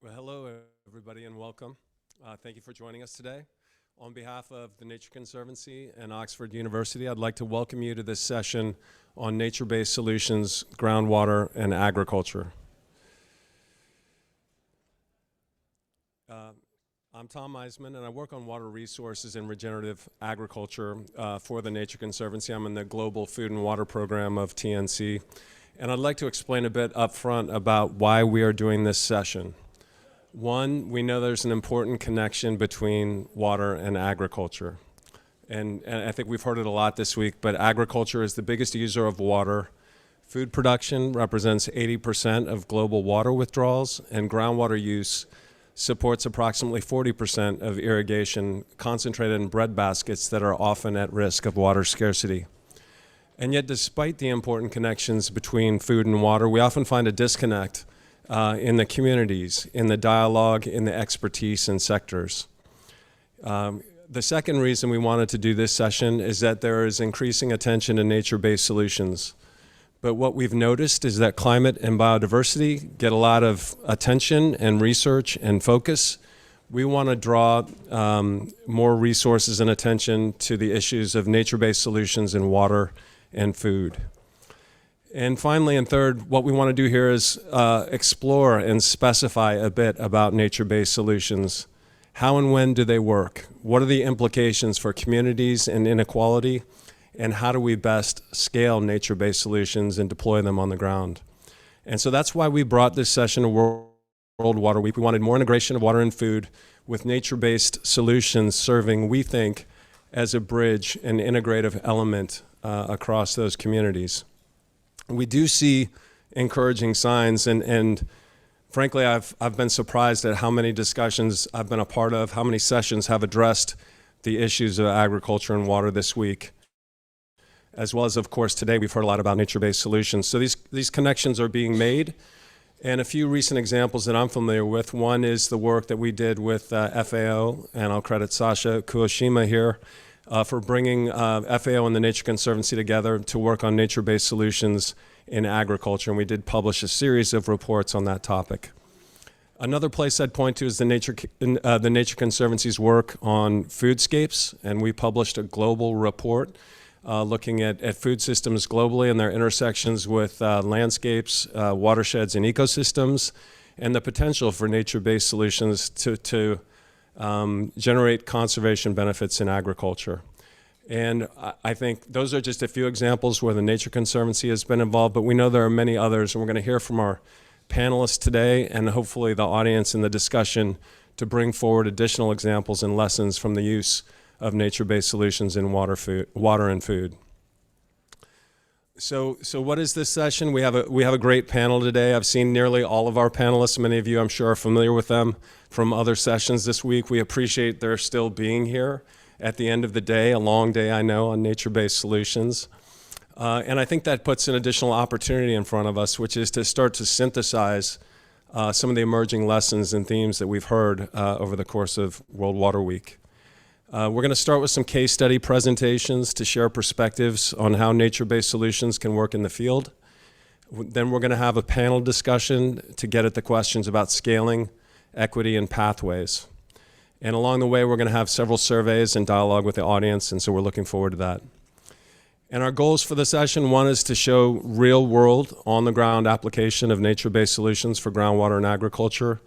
Well, hello, everybody, and welcome. Thank you for joining us today. On behalf of the Nature Conservancy and Oxford University, I'd like to welcome you to this session on nature-based solutions, groundwater, and agriculture. I'm Tom Eisman, and I work on water resources and regenerative agriculture for the Nature Conservancy. I'm in the Global Food and Water Program of TNC, and I'd like to explain a bit up front about why we are doing this session. One, we know there's an important connection between water and agriculture. And I think we've heard it a lot this week, but agriculture is the biggest user of water. Food production represents 80% of global water withdrawals, and groundwater use supports approximately 40% of irrigation concentrated in breadbaskets that are often at risk of water scarcity. And yet, despite the important connections between food and water, we often find a disconnect in the communities, in the dialogue, in the expertise and sectors. The second reason we wanted to do this session is that there is increasing attention to nature-based solutions. But what we've noticed is that climate and biodiversity get a lot of attention and research and focus. We want to draw more resources and attention to the issues of nature-based solutions in water and food. And finally, and third, what we want to do here is explore and specify a bit about nature-based solutions. How and when do they work? What are the implications for communities and inequality? And how do we best scale nature-based solutions and deploy them on the ground? And so that's why we brought this session to World Water Week. We wanted more integration of water and food with nature-based solutions serving, we think, as a bridge, an integrative element across those communities. We do see encouraging signs, and frankly, I've been surprised at how many discussions I've been a part of, how many sessions have addressed the issues of agriculture and water this week. As well as, of course, today we've heard a lot about nature-based solutions. So these connections are being made, and a few recent examples that I'm familiar with. One is the work that we did with FAO, and I'll credit Sasha Kuoshima here, for bringing FAO and the Nature Conservancy together to work on nature-based solutions in agriculture, and we did publish a series of reports on that topic. Another place I'd point to is the Nature Conservancy's work on Foodscapes, and we published a global report looking at food systems globally and their intersections with landscapes, watersheds, and ecosystems, and the potential for nature-based solutions to generate conservation benefits in agriculture. And I think those are just a few examples where the Nature Conservancy has been involved, but we know there are many others, and we're going to hear from our panelists today and hopefully the audience in the discussion to bring forward additional examples and lessons from the use of nature-based solutions in water and food. So what is this session? We have a great panel today. I've seen nearly all of our panelists. Many of you, I'm sure, are familiar with them from other sessions this week. We appreciate their still being here at the end of the day, a long day, I know, on nature-based solutions. And I think that puts an additional opportunity in front of us, which is to start to synthesize some of the emerging lessons and themes that we've heard over the course of World Water Week. We're going to start with some case study presentations to share perspectives on how nature-based solutions can work in the field. Then we're going to have a panel discussion to get at the questions about scaling, equity, and pathways. And along the way, we're going to have several surveys and dialogue with the audience, and so we're looking forward to that. And our goals for the session, one is to show real-world, on-the-ground application of nature-based solutions for groundwater and agriculture.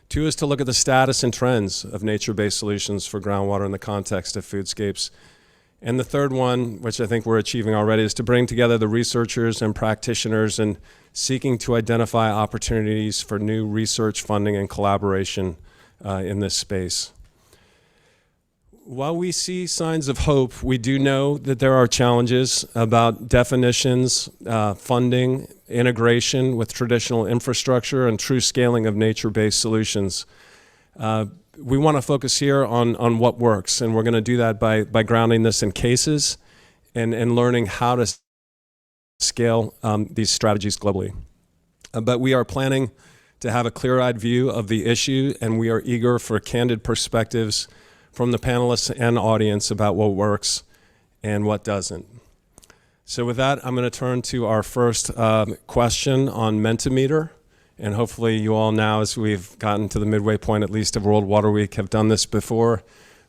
Two is to look at the status and trends of nature-based solutions for groundwater in the context of Foodscapes. And the third one, which I think we're achieving already, is to bring together the researchers and practitioners and seeking to identify opportunities for new research funding and collaboration in this space. While we see signs of hope, we do know that there are challenges about definitions, funding, integration with traditional infrastructure, and true scaling of nature-based solutions. We want to focus here on what works, and we're going to do that by grounding this in cases and learning how to scale these strategies globally. But we are planning to have a clear-eyed view of the issue, and we are eager for candid perspectives from the panelists and audience about what works and what doesn't. So with that, I'm going to turn to our first question on Mentimeter And hopefully you all now, as we've gotten to the midway point at least of World Water Week, have done this before.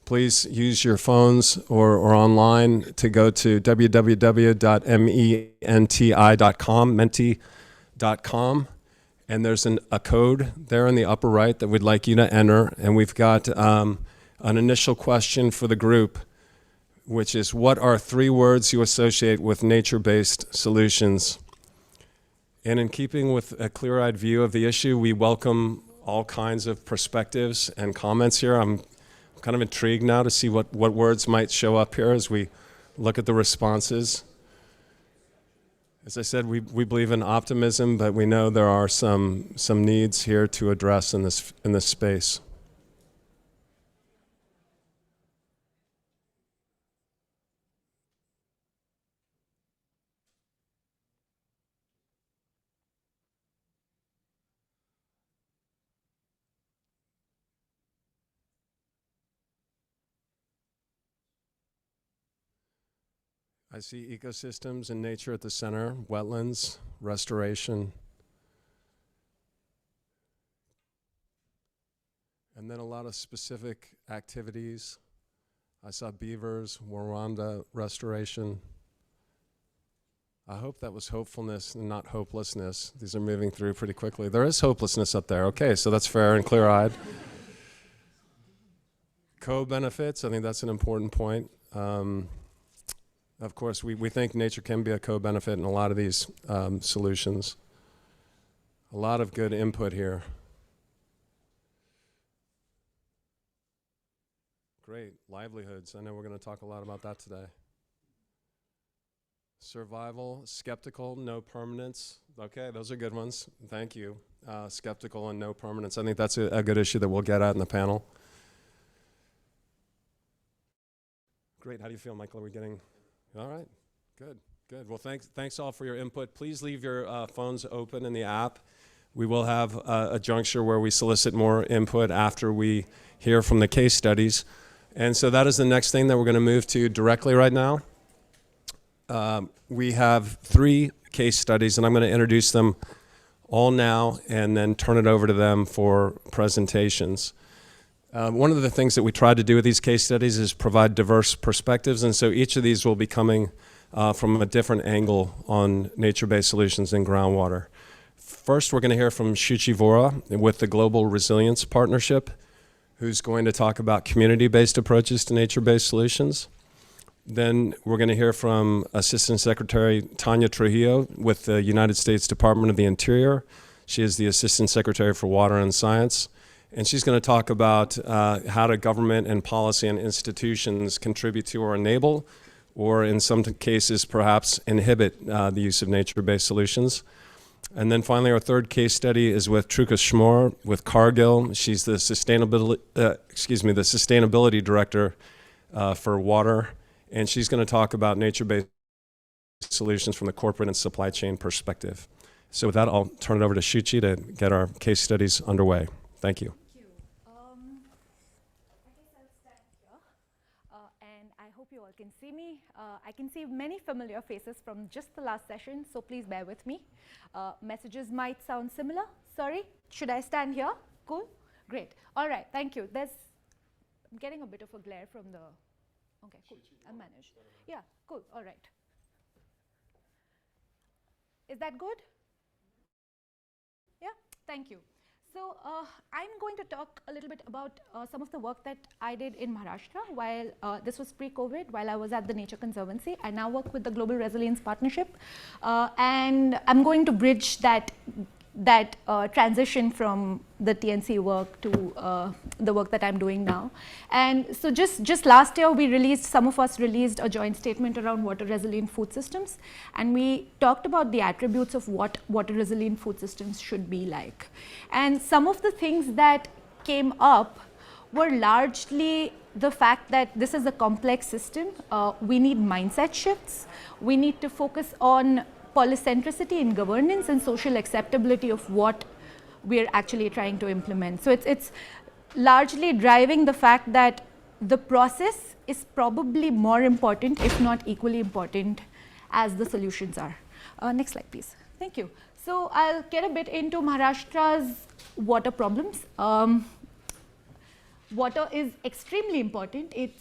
Please use your phones or online to go to www.menti.com, menti.com. And there's a code there in the upper right that we'd like you to enter. And we've got an initial question for the group, which is, what are 3 words you associate with nature-based solutions? And in keeping with a clear-eyed view of the issue, we welcome all kinds of perspectives and comments here. I'm kind of intrigued now to see what words might show up here as we look at the responses. As I said, we believe in optimism, but we know there are some needs here to address in this space. I see ecosystems and nature at the center, wetlands, restoration, and then a lot of specific activities. I saw beavers, Waranda restoration. I hope that was hopefulness and not hopelessness. These are moving through pretty quickly. There is hopelessness up there. Okay, so that's fair and clear-eyed. Co-benefits, I think that's an important point. Of course, we think nature can be a co-benefit in a lot of these solutions. A lot of good input here. Great, livelihoods. I know we're going to talk a lot about that today. Survival, skeptical, no permanence. Okay, those are good ones. Thank you. Skeptical and no permanence. I think that's a good issue that we'll get at in the panel. Great, how do you feel, Michael? Are we getting... All right, good. Well, thanks all for your input. Please leave your phones open in the app. We will have a juncture where we solicit more input after we hear from the case studies. And so that is the next thing that we're going to move to directly right now. We have 3 case studies, and I'm going to introduce them all now and then turn it over to them for presentations. One of the things that we try to do with these case studies is provide diverse perspectives, and so each of these will be coming from a different angle on nature-based solutions in groundwater. First, we're going to hear from Shuchi Vora with the Global Resilience Partnership, who's going to talk about community-based approaches to nature-based solutions. Then we're going to hear from Assistant Secretary Tanya Trujillo with the United States Department of the Interior. She is the Assistant Secretary for Water and Science. And she's going to talk about how do government and policy and institutions contribute to or enable, or in some cases perhaps inhibit the use of nature-based solutions. And then finally, our third case study is with Truca Schmor with Cargill. She's the sustainability director for water, and she's going to talk about nature-based solutions from the corporate and supply chain perspective. So with that, I'll turn it over to Shuchi to get our case studies underway. Thank you. You all can see me. I can see many familiar faces from just the last session, so please bear with me. Messages might sound similar. Sorry, should I stand here? Cool, great. All right, thank you. I'm getting a bit of a glare from the, okay, cool, I'll manage. Yeah, cool, all right. Is that good? Yeah, thank you. So I'm going to talk a little bit about some of the work that I did in Maharashtra while this was pre-COVID, while I was at the Nature Conservancy. I now work with the Global Resilience Partnership, and I'm going to bridge that transition from the TNC work to the work that I'm doing now. And so just last year, some of us released a joint statement around water resilient food systems, and we talked about the attributes of what water resilient food systems should be like. And some of the things that came up were largely the fact that this is a complex system. We need mindset shifts. We need to focus on polycentricity in governance and social acceptability of what we're actually trying to implement. So it's largely driving the fact that the process is probably more important, if not equally important, as the solutions are. Next slide, please. Thank you. So I'll get a bit into Maharashtra's water problems. Water is extremely important. It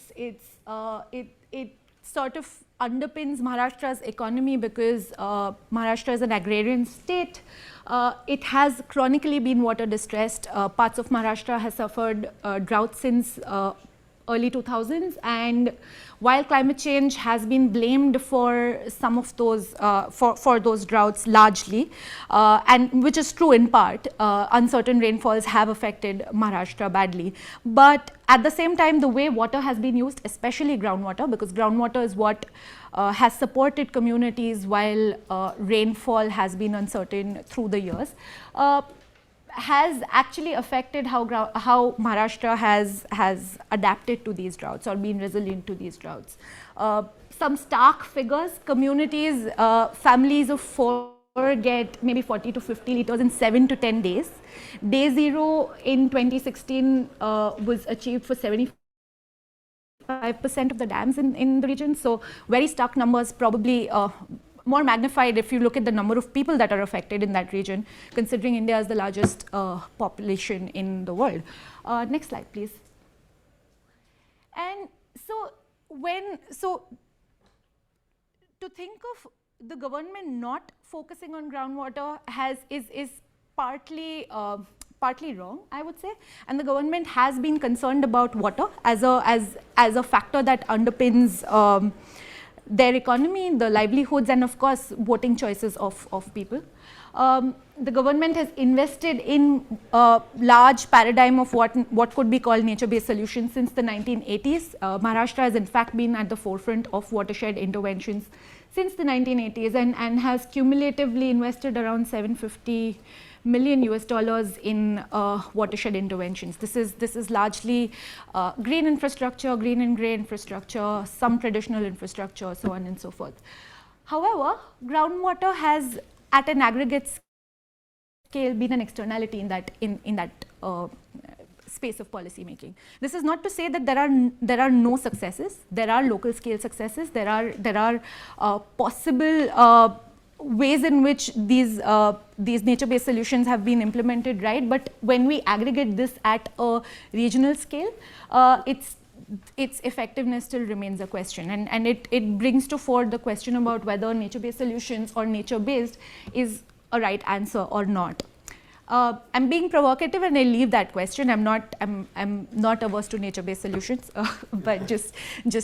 sort of underpins Maharashtra's economy because Maharashtra is an agrarian state. It has chronically been water distressed. Parts of Maharashtra has suffered drought since early 2000s, and while climate change has been blamed for some of those for those droughts largely, and which is true in part, uncertain rainfalls have affected Maharashtra badly. But at the same time, the way water has been used, especially groundwater, because groundwater is what has supported communities while rainfall has been uncertain through the years, has actually affected how Maharashtra has adapted to these droughts or been resilient to these droughts. Some stark figures: communities, families of 4 get maybe 40 to 50 liters in 7 to 10 days. Day zero in 2016 was achieved for 75% of the dams in the region. So very stark numbers, probably more magnified if you look at the number of people that are affected in that region, considering India is the largest population in the world. Next slide, please. And so to think of the government not focusing on groundwater is partly wrong, I would say. And the government has been concerned about water as a factor that underpins their economy, the livelihoods, and of course voting choices of people. The government has invested in a large paradigm of what could be called nature-based solutions since the 1980s. Maharashtra has in fact been at the forefront of watershed interventions since the 1980s and has cumulatively invested around $750 million in watershed interventions. This is largely green infrastructure, green and grey infrastructure, some traditional infrastructure, so on and so forth. However, groundwater has, at an aggregate scale, been an externality in that space of policy making. This is not to say that there are no successes. There are local scale successes. There are possible ways in which these nature-based solutions have been implemented, right? But when we aggregate this at a regional scale, its effectiveness still remains a question, and it brings to fore the question about whether nature-based solutions or nature-based is a right answer or not. I'm being provocative and I leave that question. I'm not averse to nature-based solutions, but just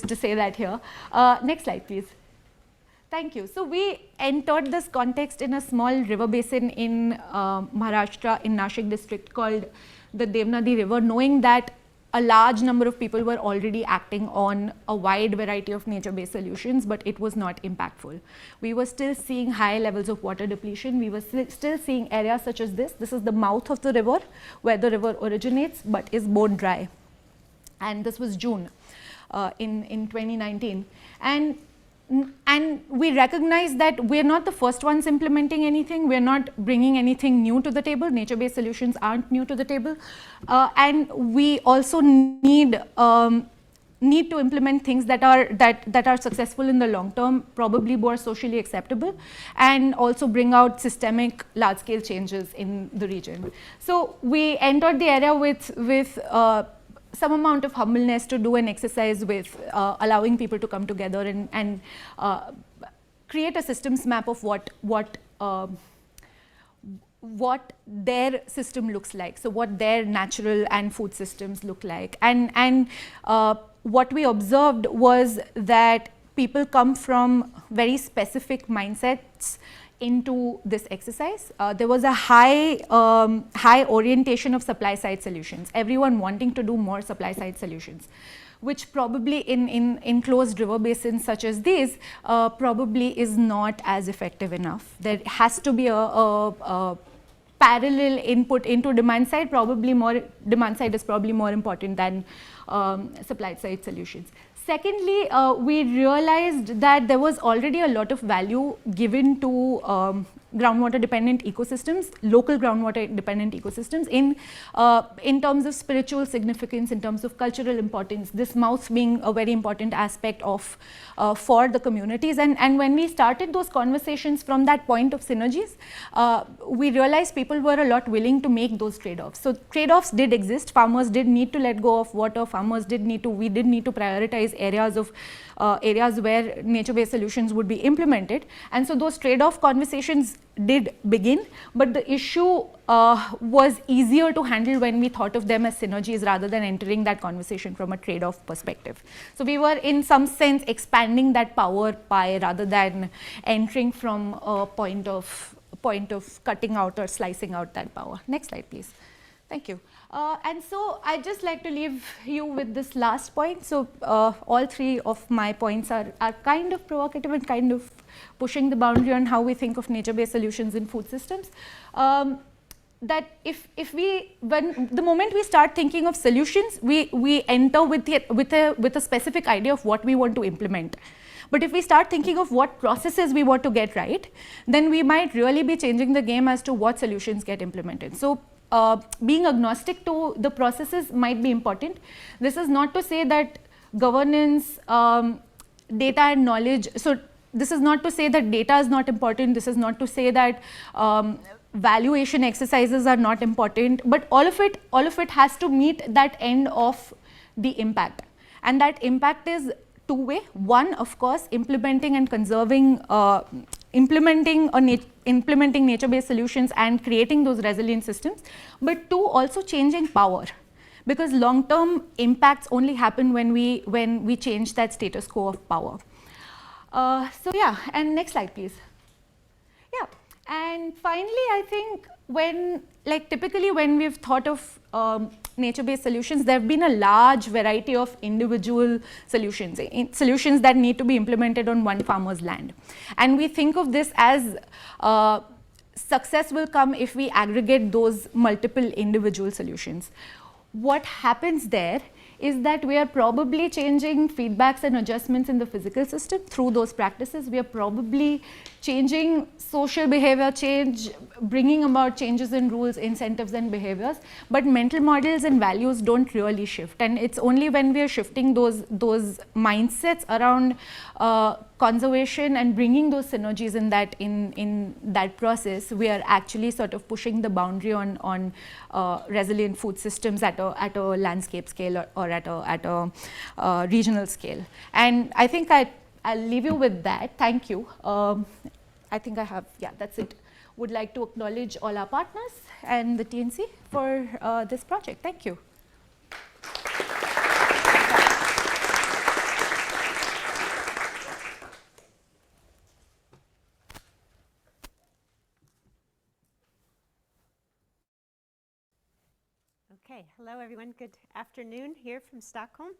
to say that here. Next slide, please. Thank you. So we entered this context in a small river basin in Maharashtra, in Nashik district, called the Devnadi River, knowing that a large number of people were already acting on a wide variety of nature-based solutions, but it was not impactful. We were still seeing high levels of water depletion. We were still seeing areas such as this. This is the mouth of the river, where the river originates, but is bone dry. And this was June in 2019. And we recognize that we're not the first ones implementing anything. We're not bringing anything new to the table. Nature-based solutions aren't new to the table. And we also need to implement things that are successful in the long term, probably more socially acceptable, and also bring out systemic large-scale changes in the region. So we entered the area with some amount of humbleness to do an exercise with allowing people to come together and create a systems map of what their system looks like, so what their natural and food systems look like. And what we observed was that people come from very specific mindsets into this exercise. There was a high orientation of supply side solutions, everyone wanting to do more supply side solutions, which probably in closed river basins such as these probably is not as effective enough. There has to be a parallel input into demand side. Demand side is probably more important than supply side solutions. Secondly, we realized that there was already a lot of value given to groundwater dependent ecosystems, local groundwater dependent ecosystems in terms of spiritual significance, in terms of cultural importance, this mouth being a very important aspect of for the communities. And when we started those conversations from that point of synergies, we realized people were a lot willing to make those trade-offs. So trade-offs did exist. Farmers did need to let go of water. We did need to prioritize areas where nature-based solutions would be implemented. And so those trade-off conversations did begin, but the issue was easier to handle when we thought of them as synergies rather than entering that conversation from a trade-off perspective. So we were in some sense expanding that power pie rather than entering from a point of cutting out or slicing out that power. Next slide, please. Thank you. And so I'd just like to leave you with this last point. So all three of my points are kind of provocative and kind of pushing the boundary on how we think of nature-based solutions in food systems. That when the moment we start thinking of solutions, we enter with a specific idea of what we want to implement. But if we start thinking of what processes we want to get right, then we might really be changing the game as to what solutions get implemented. So being agnostic to the processes might be important. This is not to say that governance, data and knowledge, so this is not to say that data is not important, this is not to say that valuation exercises are not important, but all of it has to meet that end of the impact. And that impact is two-way. One, of course, implementing and conserving, implementing nature-based solutions and creating those resilient systems, but two, also changing power, because long-term impacts only happen when we change that status quo of power. So yeah, and next slide, please. Yeah, and finally, I think typically when we've thought of nature-based solutions, there have been a large variety of individual solutions, solutions that need to be implemented on one farmer's land. And we think of this as success will come if we aggregate those multiple individual solutions. What happens there is that we are probably changing feedbacks and adjustments in the physical system through those practices. We are probably changing social behavior change, bringing about changes in rules, incentives and behaviors, but mental models and values don't really shift. And it's only when we are shifting those mindsets around conservation and bringing those synergies in that process, we are actually sort of pushing the boundary on resilient food systems at a landscape scale or at a regional scale. And I think I'll leave you with that. Thank you. I think I have, yeah, that's it. Would like to acknowledge all our partners and the TNC for this project. Thank you. Okay, hello everyone. Good afternoon here from Stockholm.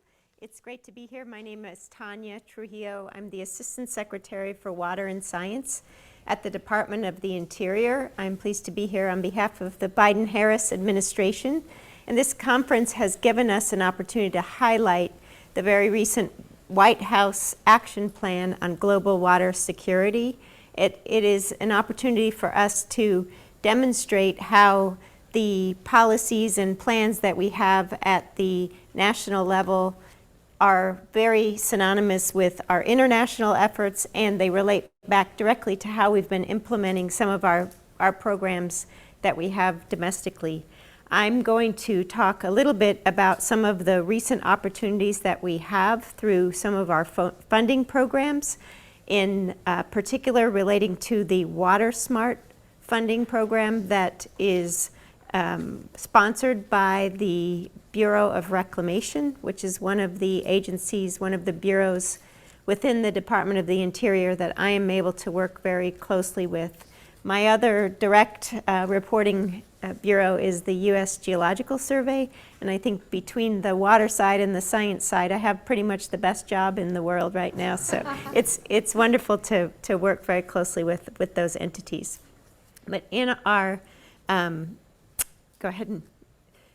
It's great to be here. My name is Tanya Trujillo. I'm the Assistant Secretary for Water and Science at the Department of the Interior. I'm pleased to be here on behalf of the Biden-Harris administration. And this conference has given us an opportunity to highlight the very recent White House action plan on global water security. It is an opportunity for us to demonstrate how the policies and plans that we have at the national level are very synonymous with our international efforts, and they relate back directly to how we've been implementing some of our programs that we have domestically. I'm going to talk a little bit about some of the recent opportunities that we have through some of our funding programs, in particular relating to the Water Smart funding program that is sponsored by the Bureau of Reclamation, which is one of the agencies, one of the bureaus within the Department of the Interior that I am able to work very closely with. My other direct reporting bureau is the U.S. Geological Survey, and I think between the water side and the science side, I have pretty much the best job in the world right now. So it's wonderful to work very closely with those entities. But in our go ahead and,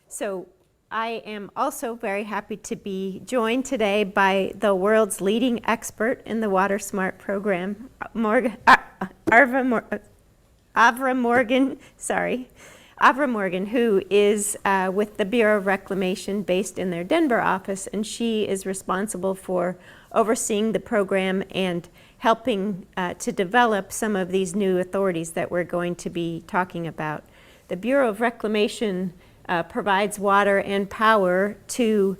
so I am also very happy to be joined today by the world's leading expert in the Water Smart program, Avra Morgan, who is with the Bureau of Reclamation based in their Denver office, and she is responsible for overseeing the program and helping to develop some of these new authorities that we're going to be talking about. The Bureau of Reclamation provides water and power to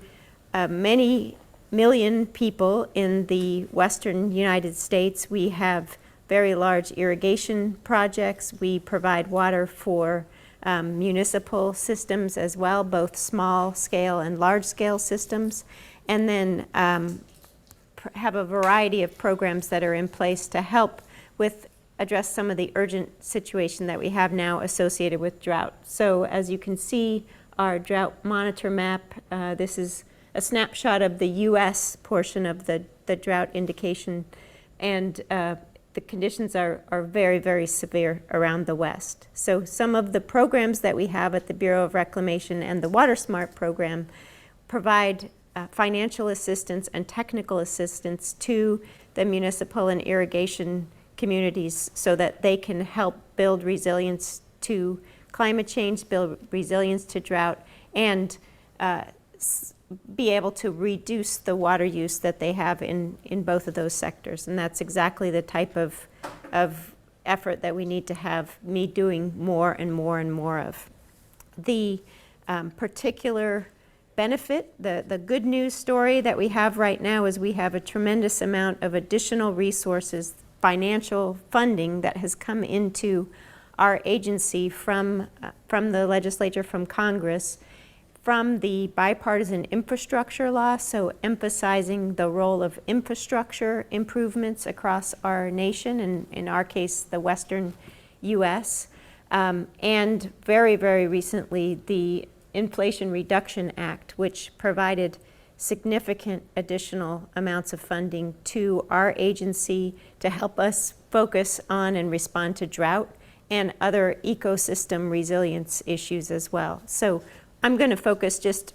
many million people in the western United States. We have very large irrigation projects. We provide water for municipal systems as well, both small scale and large scale systems, and then have a variety of programs that are in place to help with address some of the urgent situation that we have now associated with drought. So as you can see, our drought monitor map, this is a snapshot of the US portion of the drought indication, and the conditions are very, very severe around the West. So some of the programs that we have at the Bureau of Reclamation and the WaterSmart program provide financial assistance and technical assistance to the municipal and irrigation communities so that they can help build resilience to climate change, build resilience to drought, and be able to reduce the water use that they have in both of those sectors. And that's exactly the type of effort that we need to have me doing more and more and more of. The particular benefit, the good news story that we have right now is we have a tremendous amount of additional resources, financial funding that has come into our agency from the legislature, from Congress, from the bipartisan infrastructure law, so emphasizing the role of infrastructure improvements across our nation, and in our case, the Western US, and very, very recently, the Inflation Reduction Act, which provided significant additional amounts of funding to our agency to help us focus on and respond to drought and other ecosystem resilience issues as well. So I'm going to focus just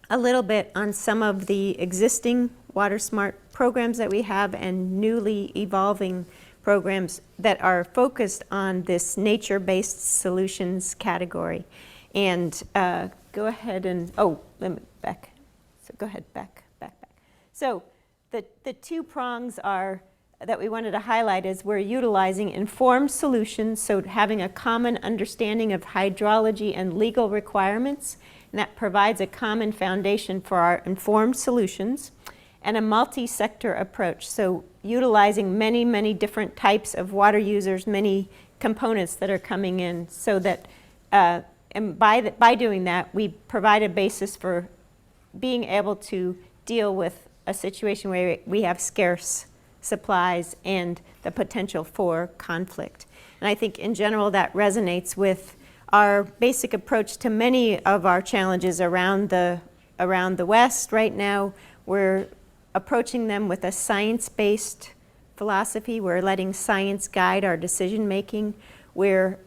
a little bit on some of the existing WaterSmart programs that we have and newly evolving programs that are focused on this nature-based solutions category. And go ahead and, let me back. So go ahead, back. So the two prongs are that we wanted to highlight is we're utilizing informed solutions, so having a common understanding of hydrology and legal requirements, and that provides a common foundation for our informed solutions, and a multi-sector approach, so utilizing many, many different types of water users, many components that are coming in, so that and by doing that, we provide a basis for being able to deal with a situation where we have scarce supplies and the potential for conflict. And I think in general that resonates with our basic approach to many of our challenges around the West. Right now, we're approaching them with a science-based philosophy. We're letting science guide our decision making. We're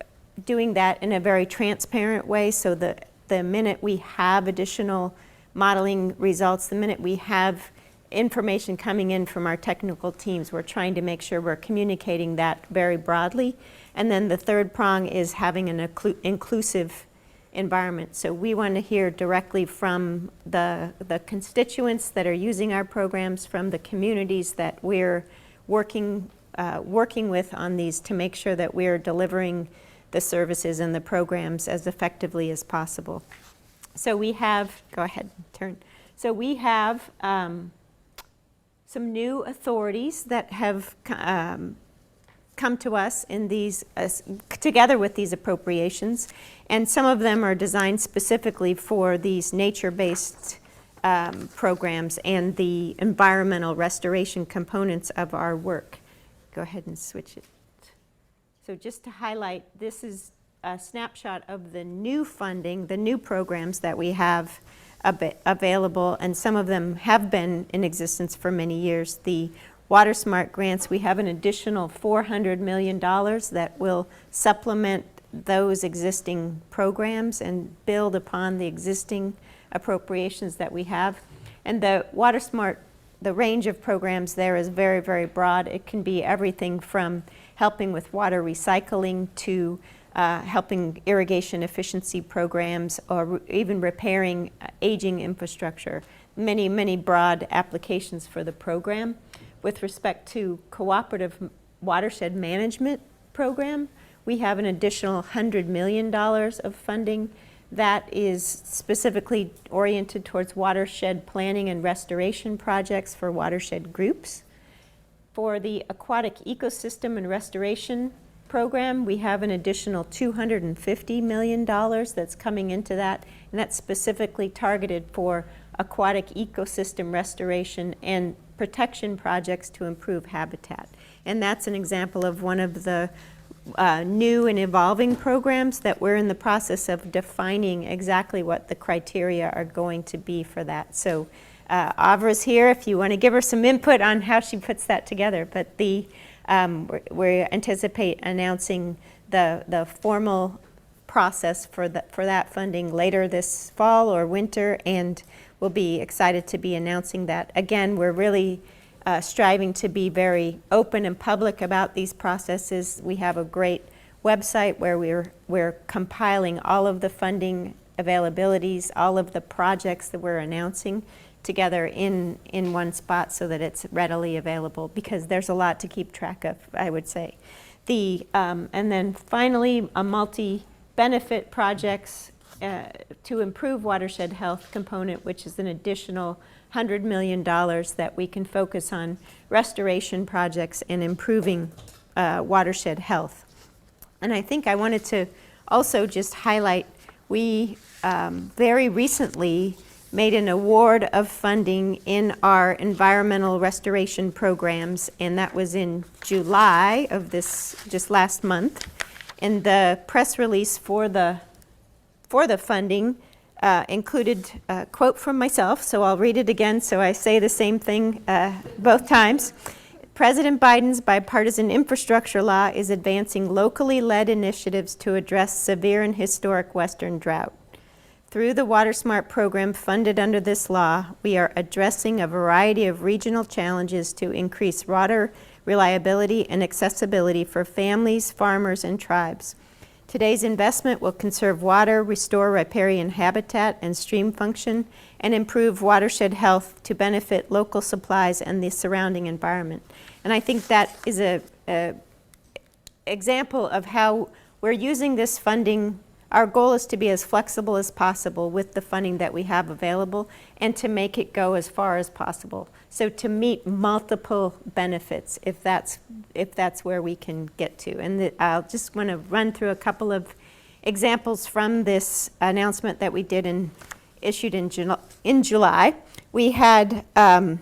doing that in a very transparent way, so that the minute we have additional modeling results, the minute we have information coming in from our technical teams, we're trying to make sure we're communicating that very broadly. And then the third prong is having an inclusive environment. So we want to hear directly from the constituents that are using our programs, from the communities that we're working with on these, to make sure that we're delivering the services and the programs as effectively as possible. So we have, go ahead, turn. So we have some new authorities that have come to us in these, together with these appropriations, and some of them are designed specifically for these nature-based programs and the environmental restoration components of our work. Go ahead and switch it. So just to highlight, this is a snapshot of the new funding, the new programs that we have available, and some of them have been in existence for many years. The WaterSmart grants, we have an additional $400 million that will supplement those existing programs and build upon the existing appropriations that we have. And the WaterSmart the range of programs there is very, very broad. It can be everything from helping with water recycling to helping irrigation efficiency programs, or even repairing aging infrastructure. Many, many broad applications for the program. With respect to cooperative watershed management program, we have an additional $100 million of funding that is specifically oriented towards watershed planning and restoration projects for watershed groups. For the aquatic ecosystem and restoration program, we have an additional $250 million that's coming into that, and that's specifically targeted for aquatic ecosystem restoration and protection projects to improve habitat. And that's an example of one of the new and evolving programs that we're in the process of defining exactly what the criteria are going to be for that. So Avra's here if you want to give her some input on how she puts that together. But we anticipate announcing the formal process for that funding later this fall or winter, and we'll be excited to be announcing that. Again, we're really striving to be very open and public about these processes. We have a great website where we're compiling all of the funding availabilities, all of the projects that we're announcing together in one spot so that it's readily available, because there's a lot to keep track of, I would say. And then finally, a multi-benefit projects to improve watershed health component, which is an additional $100 million that we can focus on restoration projects and improving watershed health. And I think I wanted to also just highlight, we very recently made an award of funding in our environmental restoration programs, and that was in July of this, just last month. And the press release for the funding included a quote from myself, so I'll read it again so I say the same thing both times. President Biden's bipartisan infrastructure law is advancing locally led initiatives to address severe and historic Western drought. Through the WaterSmart program funded under this law, we are addressing a variety of regional challenges to increase water reliability and accessibility for families, farmers, and tribes. Today's investment will conserve water, restore riparian habitat and stream function, and improve watershed health to benefit local supplies and the surrounding environment. And I think that is an example of how we're using this funding. Our goal is to be as flexible as possible with the funding that we have available and to make it go as far as possible. So to meet multiple benefits, if that's where we can get to. And I'll just want to run through a couple of examples from this announcement that we did issued in July. We had a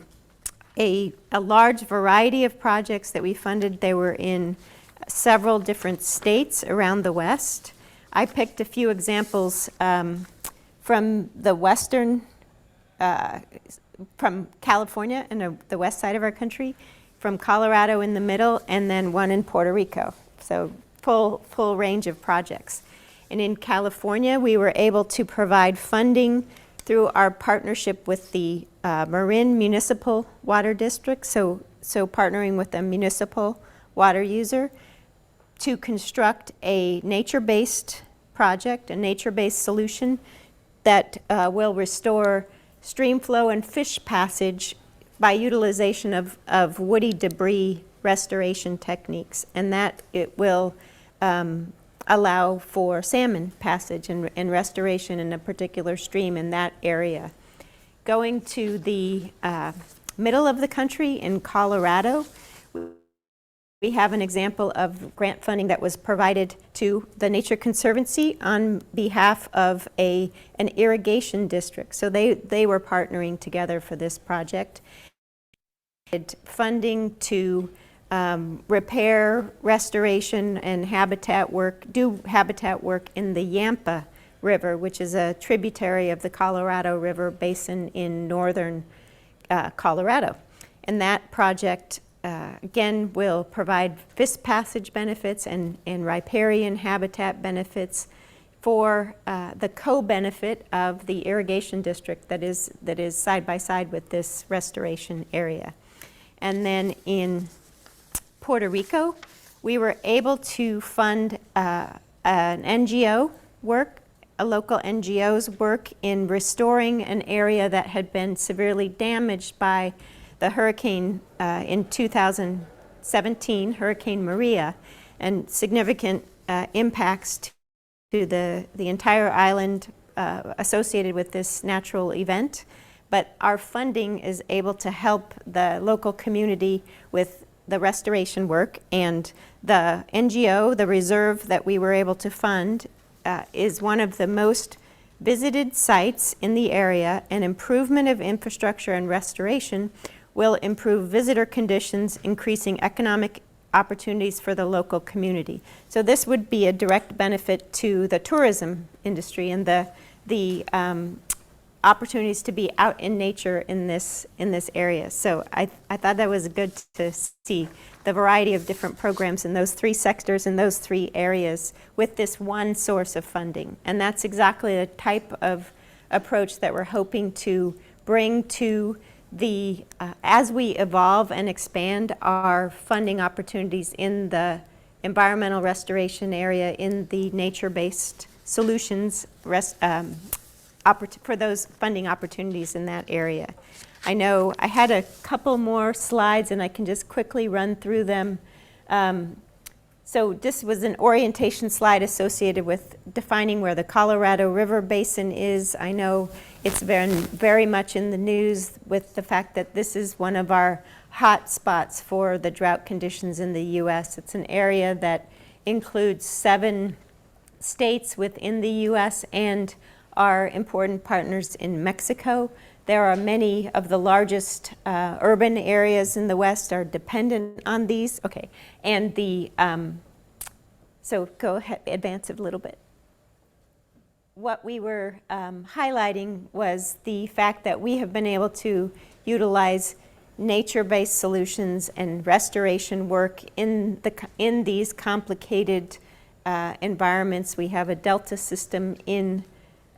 large variety of projects that we funded. They were in several different states around the West. I picked a few examples from the western, from California and the west side of our country, from Colorado in the middle, and then one in Puerto Rico. So full range of projects. And in California, we were able to provide funding through our partnership with the Marin Municipal Water District, so partnering with a municipal water user, to construct a nature-based project, a nature-based solution that will restore stream flow and fish passage by utilization of woody debris restoration techniques, and that it will allow for salmon passage and restoration in a particular stream in that area. Going to the middle of the country in Colorado, we have an example of grant funding that was provided to the Nature Conservancy on behalf of an irrigation district. So they were partnering together for this project. Funding to repair, restoration, and habitat work in the Yampa River, which is a tributary of the Colorado River Basin in northern Colorado. And that project again will provide fish passage benefits and riparian habitat benefits, for the co-benefit of the irrigation district that is side by side with this restoration area. And then in Puerto Rico, we were able to fund an NGO work, a local NGO's work in restoring an area that had been severely damaged by the hurricane in 2017, Hurricane Maria, and significant impacts to the entire island associated with this natural event. But our funding is able to help the local community with the restoration work, and the NGO, the reserve that we were able to fund, is one of the most visited sites in the area, and improvement of infrastructure and restoration will improve visitor conditions, increasing economic opportunities for the local community. So this would be a direct benefit to the tourism industry and the opportunities to be out in nature in this area. So I thought that was good to see the variety of different programs in those three sectors, in those three areas, with this one source of funding. And that's exactly the type of approach that we're hoping to bring to the, as we evolve and expand our funding opportunities in the environmental restoration area, in the nature-based solutions for those funding opportunities in that area. I know I had a couple more slides and I can just quickly run through them. So this was an orientation slide associated with defining where the Colorado River Basin is. I know it's been very much in the news with the fact that this is one of our hot spots for the drought conditions in the US. It's an area that includes 7 states within the US and our important partners in Mexico. There are many of the largest urban areas in the West are dependent on these. Okay, and the, so go ahead, advance it a little bit. What we were highlighting was the fact that we have been able to utilize nature-based solutions and restoration work in these complicated environments. We have a delta system in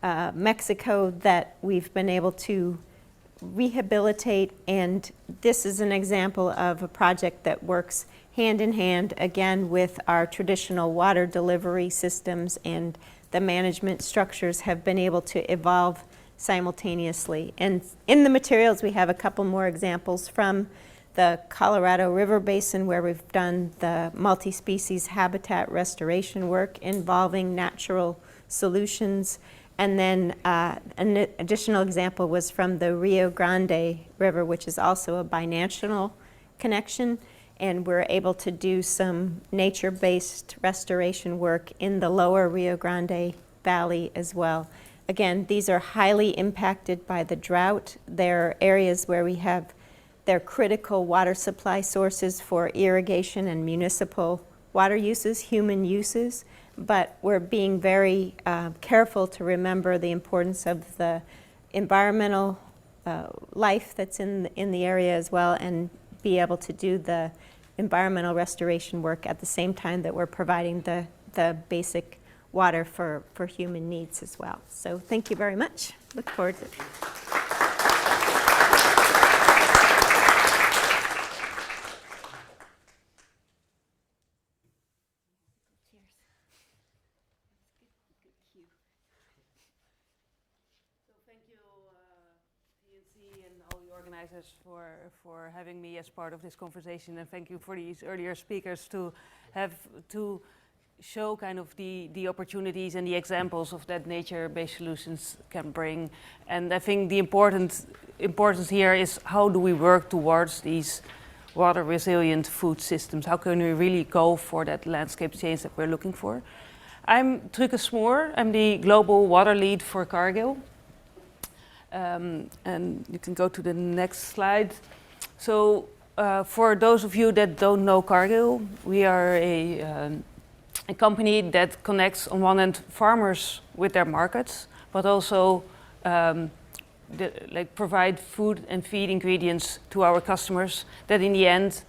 Mexico that we've been able to rehabilitate, and this is an example of a project that works hand in hand again with our traditional water delivery systems, and the management structures have been able to evolve simultaneously. And in the materials we have a couple more examples from the Colorado River Basin, where we've done the multi-species habitat restoration work involving natural solutions. And then an additional example was from the Rio Grande River, which is also a binational connection. And we're able to do some nature-based restoration work in the lower Rio Grande Valley as well. Again, these are highly impacted by the drought. They're areas where we have their critical water supply sources for irrigation and municipal water uses, human uses. But we're being very careful to remember the importance of the environmental life that's in the area as well, and be able to do the environmental restoration work at the same time that we're providing the basic water for human needs as well. So thank you very much. Look forward to it. Organizers for having me as part of this conversation, and thank you for these earlier speakers to show kind of the opportunities and the examples of that nature-based solutions can bring. And I think the importance here is, how do we work towards these water resilient food systems? How can we really go for that landscape change that we're looking for? I'm Truke Smoor. I'm the global water lead for Cargill. And you can go to the next slide. So for those of you that don't know Cargill, we are a company that connects, on one end, farmers with their markets, but also provide food and feed ingredients to our customers that in the end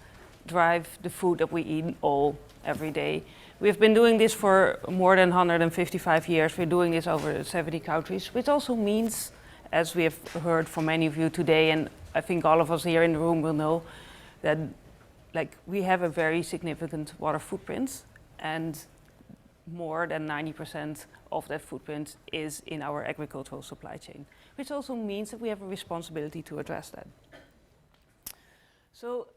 drive the food that we eat all every day. We've been doing this for more than 155 years. We're doing this over 70 countries, which also means, as we have heard from many of you today, and I think all of us here in the room will know, that we have a very significant water footprint, and more than 90% of that footprint is in our agricultural supply chain, which also means that we have a responsibility to address that. So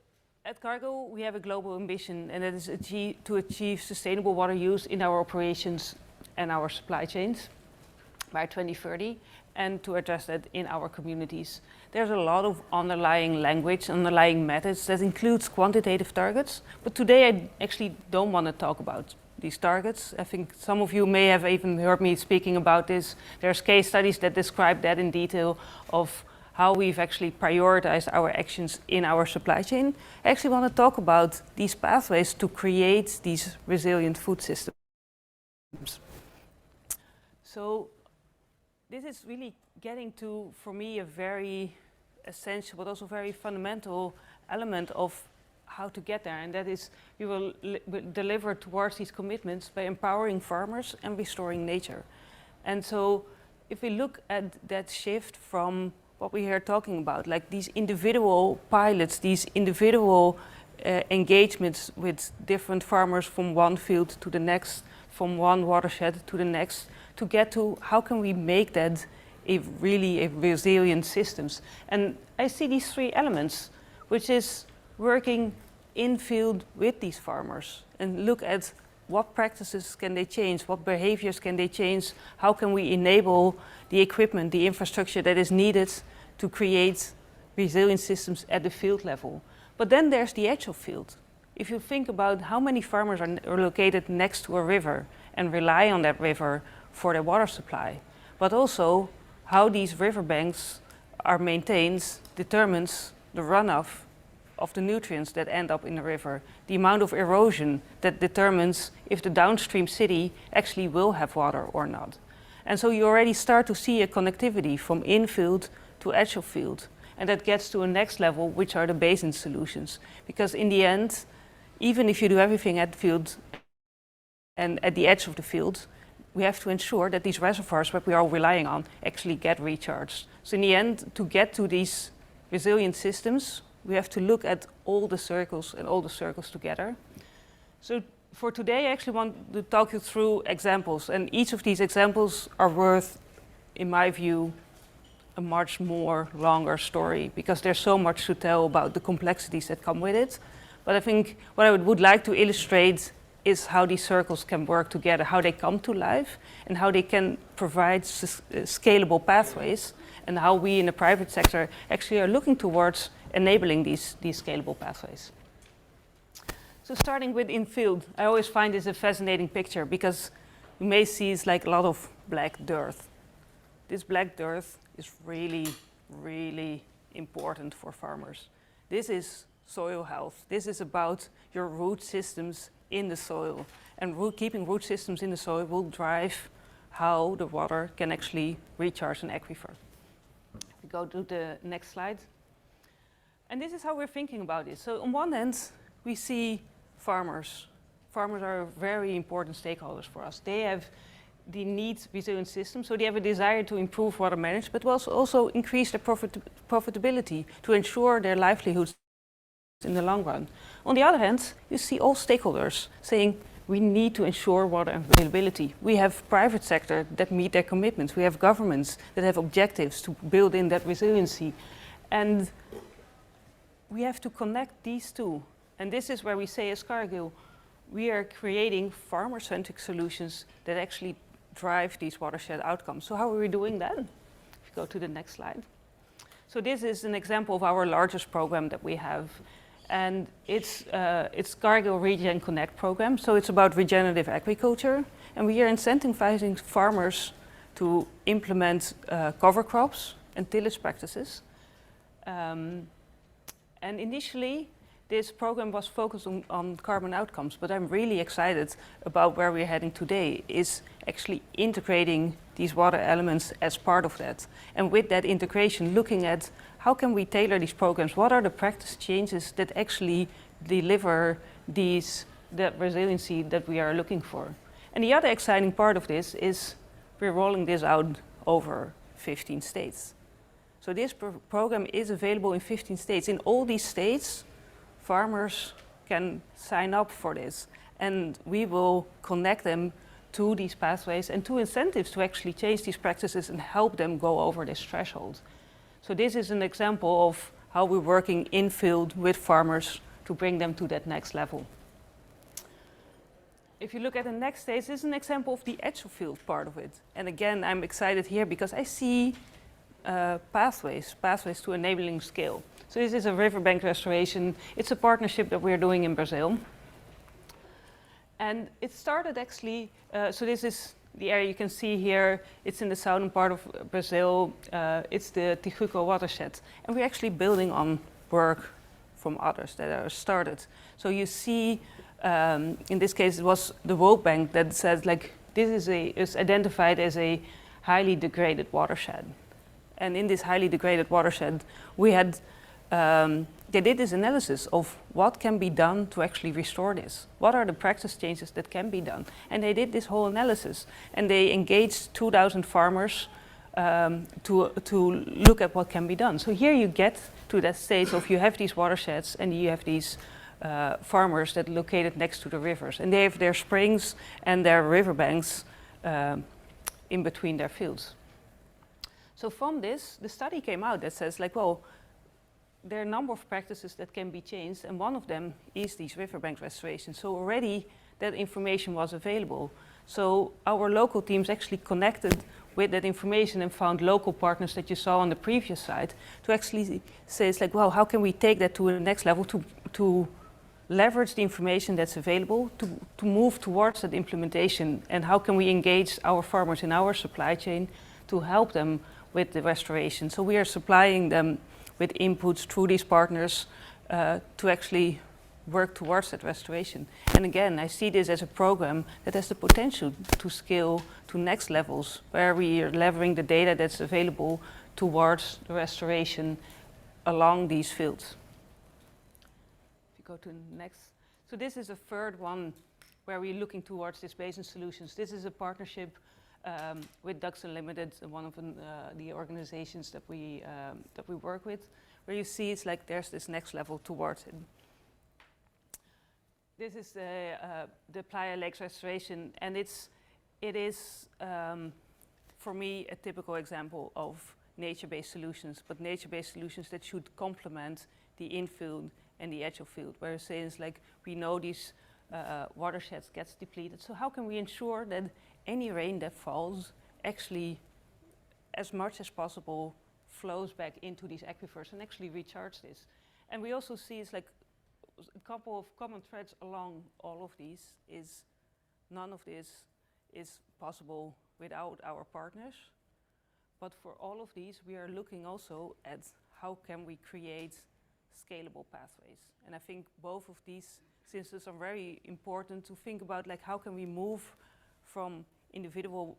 at Cargill, we have a global ambition, and that is to achieve sustainable water use in our operations and our supply chains by 2030, and to address that in our communities. There's a lot of underlying language, underlying methods that includes quantitative targets, but today I actually don't want to talk about these targets. I think some of you may have even heard me speaking about this. There's case studies that describe that in detail of how we've actually prioritized our actions in our supply chain. I actually want to talk about these pathways to create these resilient food systems. So this is really getting to, for me, a very essential but also very fundamental element of how to get there, and that is we will deliver towards these commitments by empowering farmers and restoring nature. And so if we look at that shift from what we are talking about, like these individual pilots, these individual engagements with different farmers from one field to the next, from one watershed to the next, to get to how can we make that a resilient systems. And I see these three elements, which is working in field with these farmers and look at what practices can they change, what behaviors can they change, how can we enable the equipment, the infrastructure that is needed to create resilient systems at the field level. But then there's the actual field. If you think about how many farmers are located next to a river and rely on that river for their water supply, but also how these riverbanks are maintained determines the runoff of the nutrients that end up in the river, the amount of erosion that determines if the downstream city actually will have water or not. And so you already start to see a connectivity from in-field to actual field. And that gets to a next level, which are the basin solutions. Because in the end, even if you do everything at the field and at the edge of the field, we have to ensure that these reservoirs that we are relying on actually get recharged. So in the end, to get to these resilient systems, we have to look at all the circles and all the circles together. So for today, I actually want to talk you through examples, and each of these examples are worth, in my view, a much more longer story, because there's so much to tell about the complexities that come with it. But I think what I would like to illustrate is how these circles can work together, how they come to life, and how they can provide scalable pathways, and how we in the private sector actually are looking towards enabling these scalable pathways. So starting with in-field, I always find this a fascinating picture because you may see it's like a lot of black dirt. This black dirt is really, really important for farmers. This is soil health. This is about your root systems in the soil. And keeping root systems in the soil will drive how the water can actually recharge an aquifer. We go to the next slide. And this is how we're thinking about it. So on one hand, we see farmers. Farmers are very important stakeholders for us. They need resilient systems, so they have a desire to improve water management, but also increase their profitability to ensure their livelihoods in the long run. On the other hand, you see all stakeholders saying we need to ensure water availability. We have private sector that meet their commitments. We have governments that have objectives to build in that resiliency. And we have to connect these two. And this is where we say as Cargill, we are creating farmer-centric solutions that actually drive these watershed outcomes. So how are we doing that? If you go to the next slide. So this is an example of our largest program that we have. And it's Cargill Regen Connect program. So it's about regenerative agriculture. And we are incentivizing farmers to implement cover crops and tillage practices. And initially, this program was focused on carbon outcomes, but I'm really excited about where we're heading today, is actually integrating these water elements as part of that. And with that integration, looking at how can we tailor these programs, what are the practice changes that actually deliver these that resiliency that we are looking for. And the other exciting part of this is we're rolling this out over 15 states. So this program is available in 15 states. In all these states, farmers can sign up for this, and we will connect them to these pathways and to incentives to actually change these practices and help them go over this threshold. So this is an example of how we're working in field with farmers to bring them to that next level. If you look at the next stage, this is an example of the edge of field part of it. And again, I'm excited here because I see pathways to enabling scale. So this is a riverbank restoration. It's a partnership that we're doing in Brazil. And it started actually, so this is the area you can see here. It's in the southern part of Brazil. It's the Tijuco watershed. And we're actually building on work from others that are started. So you see, in this case, it was the World Bank that said, like, this is identified as a highly degraded watershed. And in this highly degraded watershed, we had, they did this analysis of what can be done to actually restore this. What are the practice changes that can be done? And they did this whole analysis. And they engaged 2,000 farmers to look at what can be done. So here you get to that stage of you have these watersheds and you have these farmers that are located next to the rivers. And they have their springs and their riverbanks in between their fields. So from this, the study came out that says, like, well, there are a number of practices that can be changed, and one of them is these riverbank restorations. So already that information was available. So our local teams actually connected with that information and found local partners that you saw on the previous slide to actually say, it's like, well, how can we take that to the next level to leverage the information that's available to move towards that implementation, and how can we engage our farmers in our supply chain to help them with the restoration. So we are supplying them with inputs through these partners to actually work towards that restoration. And again, I see this as a program that has the potential to scale to next levels, where we are leveraging the data that's available towards the restoration along these fields. If you go to the next. So this is a third one where we're looking towards these basin solutions. This is a partnership with Ducks Unlimited, one of the organizations that we work with, where you see it's like there's this next level towards it. This is the Playa Lakes restoration, and it is for me a typical example of nature-based solutions, but nature-based solutions that should complement the infield and the edge of field, where it's saying it's like we know these watersheds gets depleted, so how can we ensure that any rain that falls actually, as much as possible, flows back into these aquifers and actually recharge this? And we also see it's like a couple of common threads along all of these is none of this is possible without our partners. But for all of these, we are looking also at how can we create scalable pathways. And I think both of these systems are very important to think about, like how can we move from individual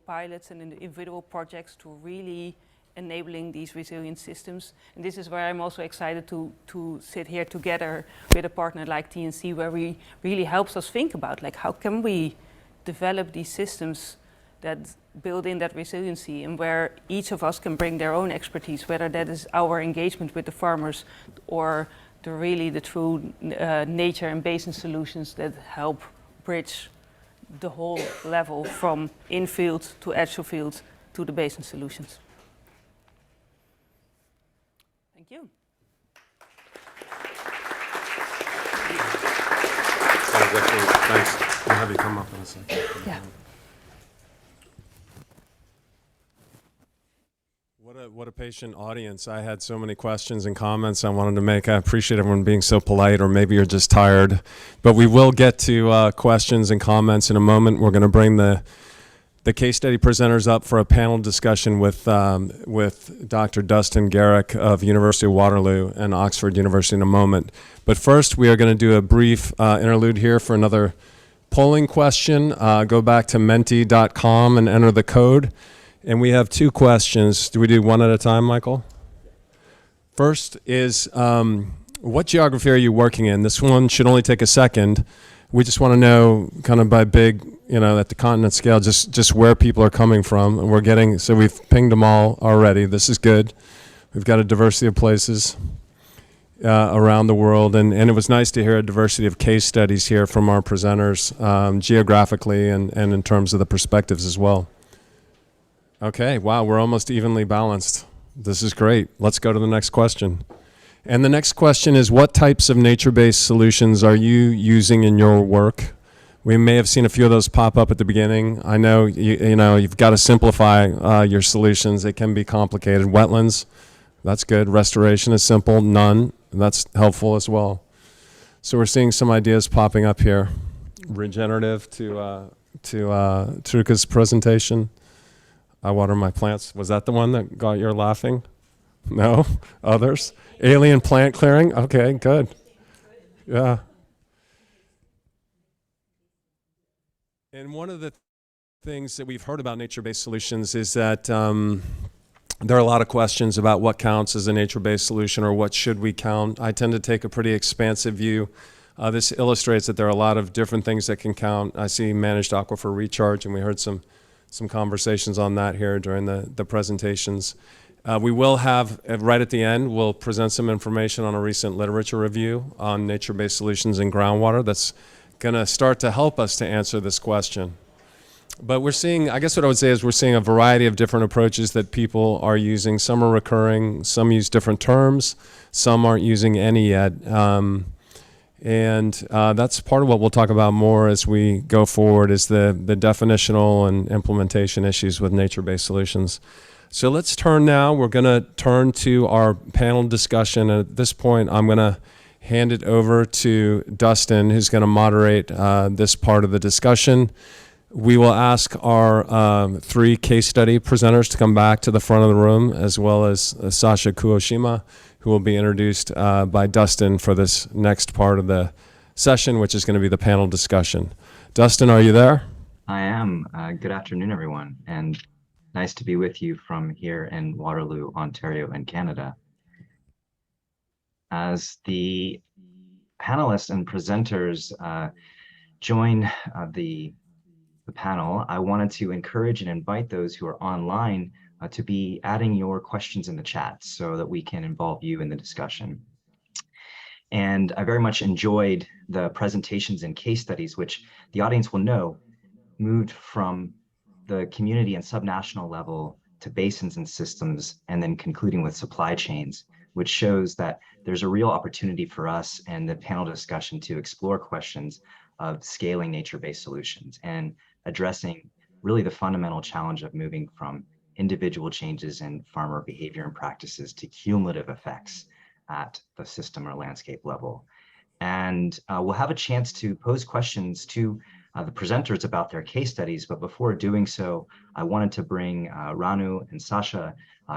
pilots and individual projects to really enabling these resilient systems. And this is where I'm also excited to sit here together with a partner like TNC, where we really helps us think about like how can we develop these systems that build in that resiliency, and where each of us can bring their own expertise, whether that is our engagement with the farmers or the true nature and basin solutions that help bridge the whole level from in-field to edge of field to the basin solutions. Thank you. Thanks. I'll have you come up in a second. Yeah. What a patient audience. I had so many questions and comments I wanted to make. I appreciate everyone being so polite, or maybe you're just tired. But we will get to questions and comments in a moment. We're going to bring the case study presenters up for a panel discussion with Dr. Dustin Garrick of University of Waterloo and Oxford University in a moment. But first, we are going to do a brief interlude here for another polling question. Go back to menti.com and enter the code. And we have two questions. Do we do one at a time, Michael? First is, What geography are you working in? This one should only take a second. We just want to know, kind of by big, at the continent scale, just where people are coming from. And we've pinged them all already. This is good. We've got a diversity of places around the world. And it was nice to hear a diversity of case studies here from our presenters, geographically and in terms of the perspectives as well. Okay, wow, we're almost evenly balanced. This is great. Let's go to the next question. And the next question is, what types of nature-based solutions are you using in your work? We may have seen a few of those pop up at the beginning. I know you've got to simplify your solutions. They can be complicated. Wetlands, that's good. Restoration is simple. None, that's helpful as well. So we're seeing some ideas popping up here. Regenerative to Truka's presentation. I water my plants. Was that the one that got your laughing? No? Others? Alien plant clearing? Okay, good. Yeah. And one of the things that we've heard about nature-based solutions is that there are a lot of questions about what counts as a nature-based solution or what should we count. I tend to take a pretty expansive view. This illustrates that there are a lot of different things that can count. I see managed aquifer recharge, and we heard some conversations on that here during the presentations. We will have, right at the end, we'll present some information on a recent literature review on nature-based solutions in groundwater that's going to start to help us to answer this question. But we're seeing, I guess what I would say is we're seeing a variety of different approaches that people are using. Some are recurring, some use different terms, some aren't using any yet. And that's part of what we'll talk about more as we go forward is the definitional and implementation issues with nature-based solutions. So let's turn now. We're going to turn to our panel discussion. And at this point, I'm going to hand it over to Dustin, who's going to moderate this part of the discussion. We will ask our 3 case study presenters to come back to the front of the room, as well as Sasha Kuoshima, who will be introduced by Dustin for this next part of the session, which is going to be the panel discussion. Dustin, are you there? I am. Good afternoon, everyone, and nice to be with you from here in Waterloo, Ontario, and Canada. As the panelists and presenters join the panel, I wanted to encourage and invite those who are online to be adding your questions in the chat so that we can involve you in the discussion. And I very much enjoyed the presentations and case studies, which the audience will know moved from the community and subnational level to basins and systems, and then concluding with supply chains, which shows that there's a real opportunity for us and the panel discussion to explore questions of scaling nature-based solutions and addressing really the fundamental challenge of moving from individual changes in farmer behavior and practices to cumulative effects at the system or landscape level. And we'll have a chance to pose questions to the presenters about their case studies, but before doing so, I wanted to bring Ranu and Sasha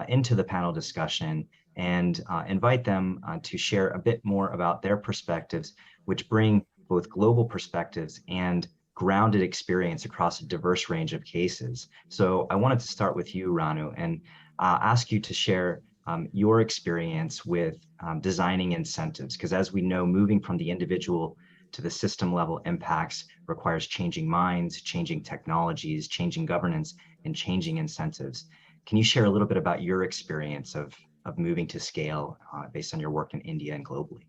into the panel discussion and invite them to share a bit more about their perspectives, which bring both global perspectives and grounded experience across a diverse range of cases. So I wanted to start with you, Ranu, and ask you to share your experience with designing incentives, because as we know, moving from the individual to the system level impacts requires changing minds, changing technologies, changing governance, and changing incentives. Can you share a little bit about your experience of moving to scale based on your work in India and globally?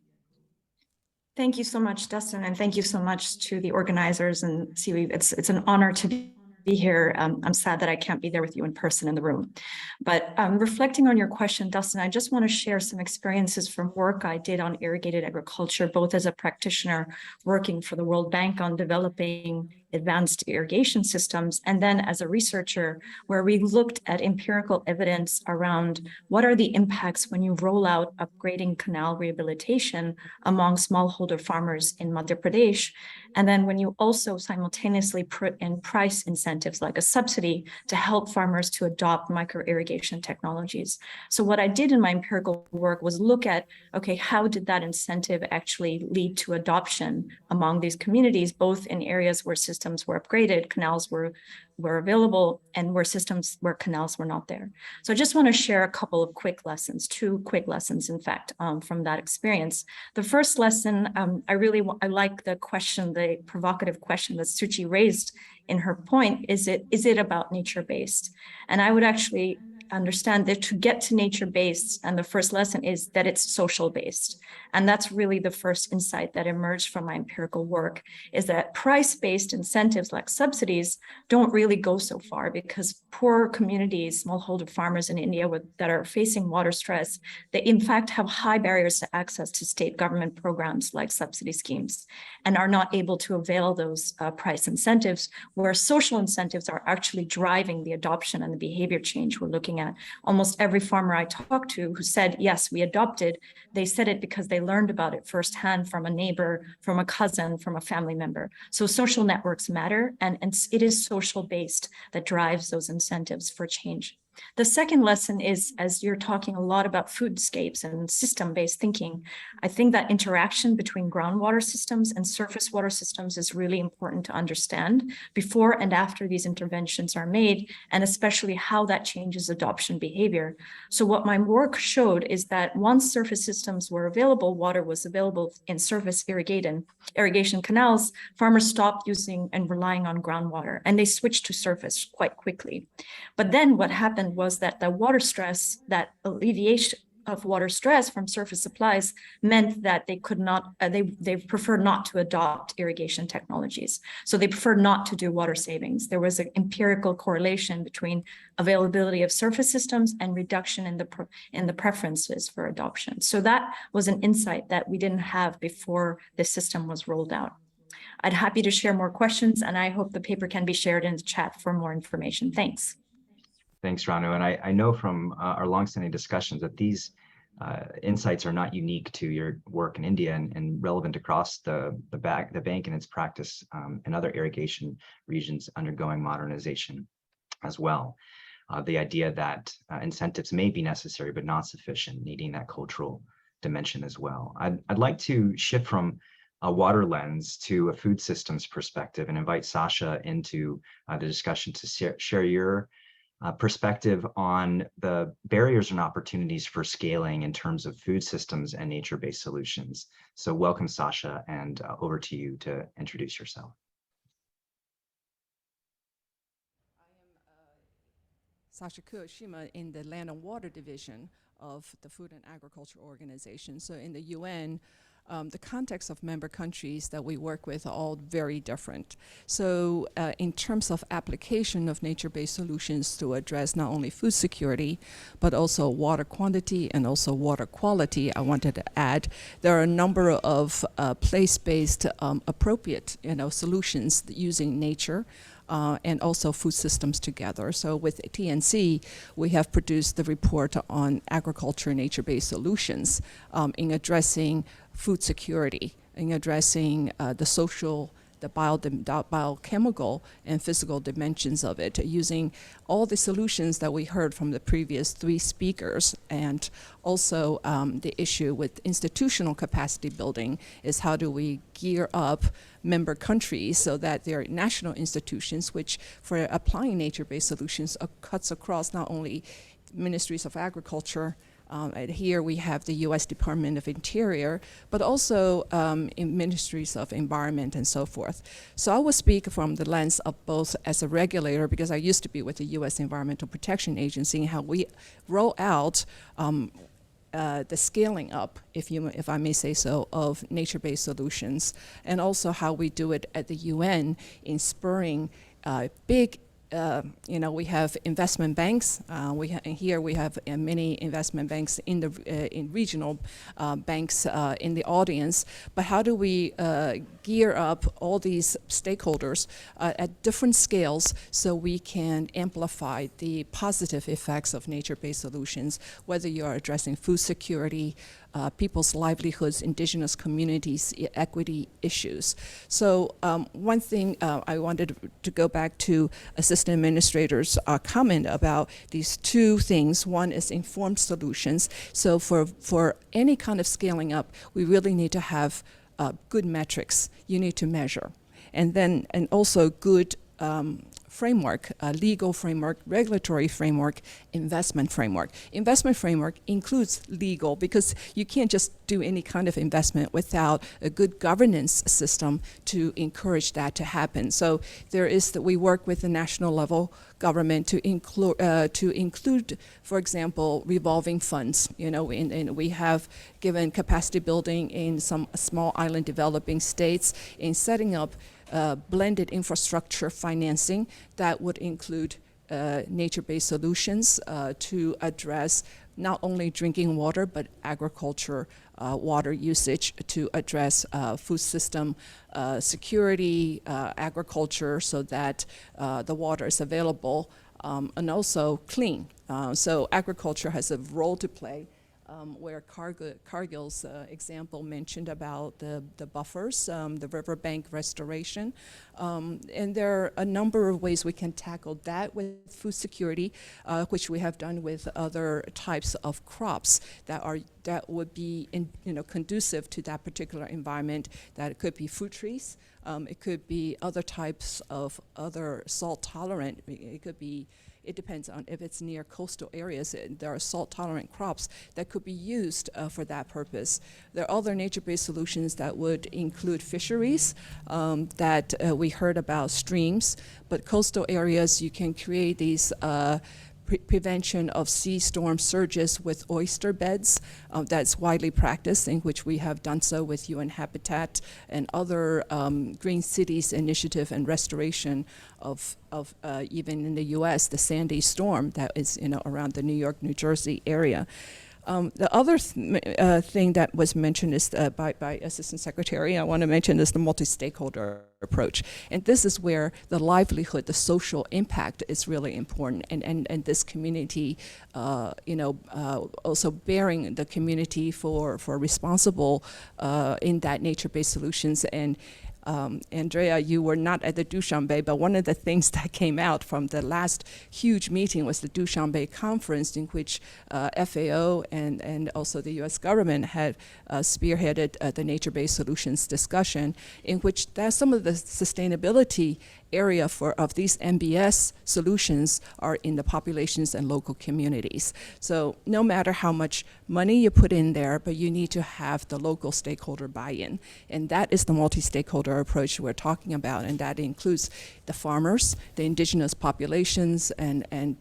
Thank you so much, Dustin, and thank you so much to the organizers and CWE. It's an honor to be here. I'm sad that I can't be there with you in person in the room. But reflecting on your question, Dustin, I just want to share some experiences from work I did on irrigated agriculture, both as a practitioner working for the World Bank on developing advanced irrigation systems, and then as a researcher where we looked at empirical evidence around what are the impacts when you roll out upgrading canal rehabilitation among smallholder farmers in Madhya Pradesh, and then when you also simultaneously put in price incentives like a subsidy to help farmers to adopt micro irrigation technologies. So what I did in my empirical work was look at, okay, how did that incentive actually lead to adoption among these communities, both in areas where systems systems were upgraded, canals were available, and where systems where canals were not there. So I just want to share a couple of quick lessons, two quick lessons, in fact, from that experience. The first lesson, I like the question, the provocative question that Suchi raised in her point, is it about nature-based? And I would actually understand that to get to nature-based, and the first lesson is that it's social-based. And that's really the first insight that emerged from my empirical work, is that price-based incentives like subsidies don't really go so far, because poor communities, smallholder farmers in India that are facing water stress, they in fact have high barriers to access to state government programs like subsidy schemes, and are not able to avail those price incentives, where social incentives are actually driving the adoption and the behavior change we're looking at. Almost every farmer I talked to who said, yes, we adopted, they said it because they learned about it firsthand from a neighbor, from a cousin, from a family member. So social networks matter, and it is social-based that drives those incentives for change. The second lesson is, as you're talking a lot about foodscapes and system-based thinking, I think that interaction between groundwater systems and surface water systems is really important to understand before and after these interventions are made, and especially how that changes adoption behavior. So what my work showed is that once surface systems were available, water was available in surface irrigation canals, farmers stopped using and relying on groundwater, and they switched to surface quite quickly. But then what happened was that the water stress, that alleviation of water stress from surface supplies, meant that they could not, they preferred not to adopt irrigation technologies. So they preferred not to do water savings. There was an empirical correlation between availability of surface systems and reduction in the preferences for adoption. So that was an insight that we didn't have before the system was rolled out. I'd happy to share more questions, and I hope the paper can be shared in the chat for more information. Thanks. Thanks, Ranu. And I know from our longstanding discussions that these insights are not unique to your work in India and relevant across the bank and its practice in other irrigation regions undergoing modernization as well. The idea that incentives may be necessary but not sufficient, needing that cultural dimension as well. I'd like to shift from a water lens to a food systems perspective and invite Sasha into the discussion to share your perspective on the barriers and opportunities for scaling in terms of food systems and nature-based solutions. So welcome, Sasha, and over to you to introduce yourself. I am Sasha Kuoshima in the Land and Water Division of the Food and Agriculture Organization. So in the UN, the context of member countries that we work with are all very different. So in terms of application of nature-based solutions to address not only food security, but also water quantity and also water quality, I wanted to add, there are a number of place-based appropriate solutions using nature and also food systems together. So with TNC, we have produced the report on agriculture nature-based solutions in addressing food security, in addressing the social, the biochemical and physical dimensions of it, using all the solutions that we heard from the previous three speakers. And also the issue with institutional capacity building is how do we gear up member countries so that their national institutions, which for applying nature-based solutions cuts across not only ministries of agriculture, here we have the U.S. Department of Interior, but also in ministries of environment and so forth. So I will speak from the lens of both as a regulator, because I used to be with the U.S. Environmental Protection Agency, how we roll out the scaling up, if I may say so, of nature-based solutions, and also how we do it at the UN in spurring big we have investment banks. Here we have many investment banks in the in regional banks in the audience. But how do we gear up all these stakeholders at different scales so we can amplify the positive effects of nature-based solutions, whether you are addressing food security, people's livelihoods, indigenous communities, equity issues. So one thing I wanted to go back to Assistant Administrator's comment about these two things. One is informed solutions. So for any kind of scaling up, we really need to have good metrics. You need to measure. and also good framework, legal framework, regulatory framework, investment framework. Investment framework includes legal, because you can't just do any kind of investment without a good governance system to encourage that to happen. So there is that we work with the national level government to include, for example, revolving funds. You know, and we have given capacity building in some small island developing states in setting up blended infrastructure financing that would include nature-based solutions to address not only drinking water, but agriculture water usage, to address food system security, agriculture, so that the water is available and also clean. So agriculture has a role to play. Where Cargill's example mentioned about the buffers, the riverbank restoration. And there are a number of ways we can tackle that with food security, which we have done with other types of crops that would be conducive to that particular environment. That it could be fruit trees, it could be other types of other salt tolerant, it could be. It depends on if it's near coastal areas. There are salt-tolerant crops that could be used for that purpose. There are other nature-based solutions that would include fisheries that we heard about, streams, but coastal areas, you can create these prevention of sea storm surges with oyster beds. That's widely practiced, in which we have done so with UN Habitat and other Green Cities initiative and restoration of even in the US, the Sandy storm that is around the New York, New Jersey area. The other thing that was mentioned is by Assistant Secretary, I want to mention, is the multi-stakeholder approach. And this is where the livelihood, the social impact is really important. And this community, also bearing the community for responsible in that nature-based solutions. And Andrea, you were not at the Dushanbe, but one of the things that came out from the last huge meeting was the Dushanbe conference, in which FAO and also the US government had spearheaded the nature-based solutions discussion, in which that's some of the sustainability area of these MBS solutions are in the populations and local communities. So no matter how much money you put in there, but you need to have the local stakeholder buy-in. And that is the multi-stakeholder approach we're talking about, and that includes the farmers, the indigenous populations, and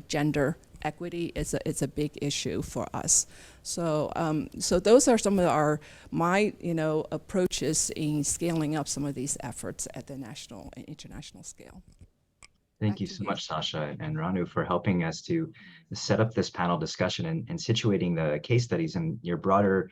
gender equity is a big issue for us. So so those are some of my approaches in scaling up some of these efforts at the national and international scale. Thank you so much, Sasha and Ranu, for helping us to set up this panel discussion and situating the case studies and your broader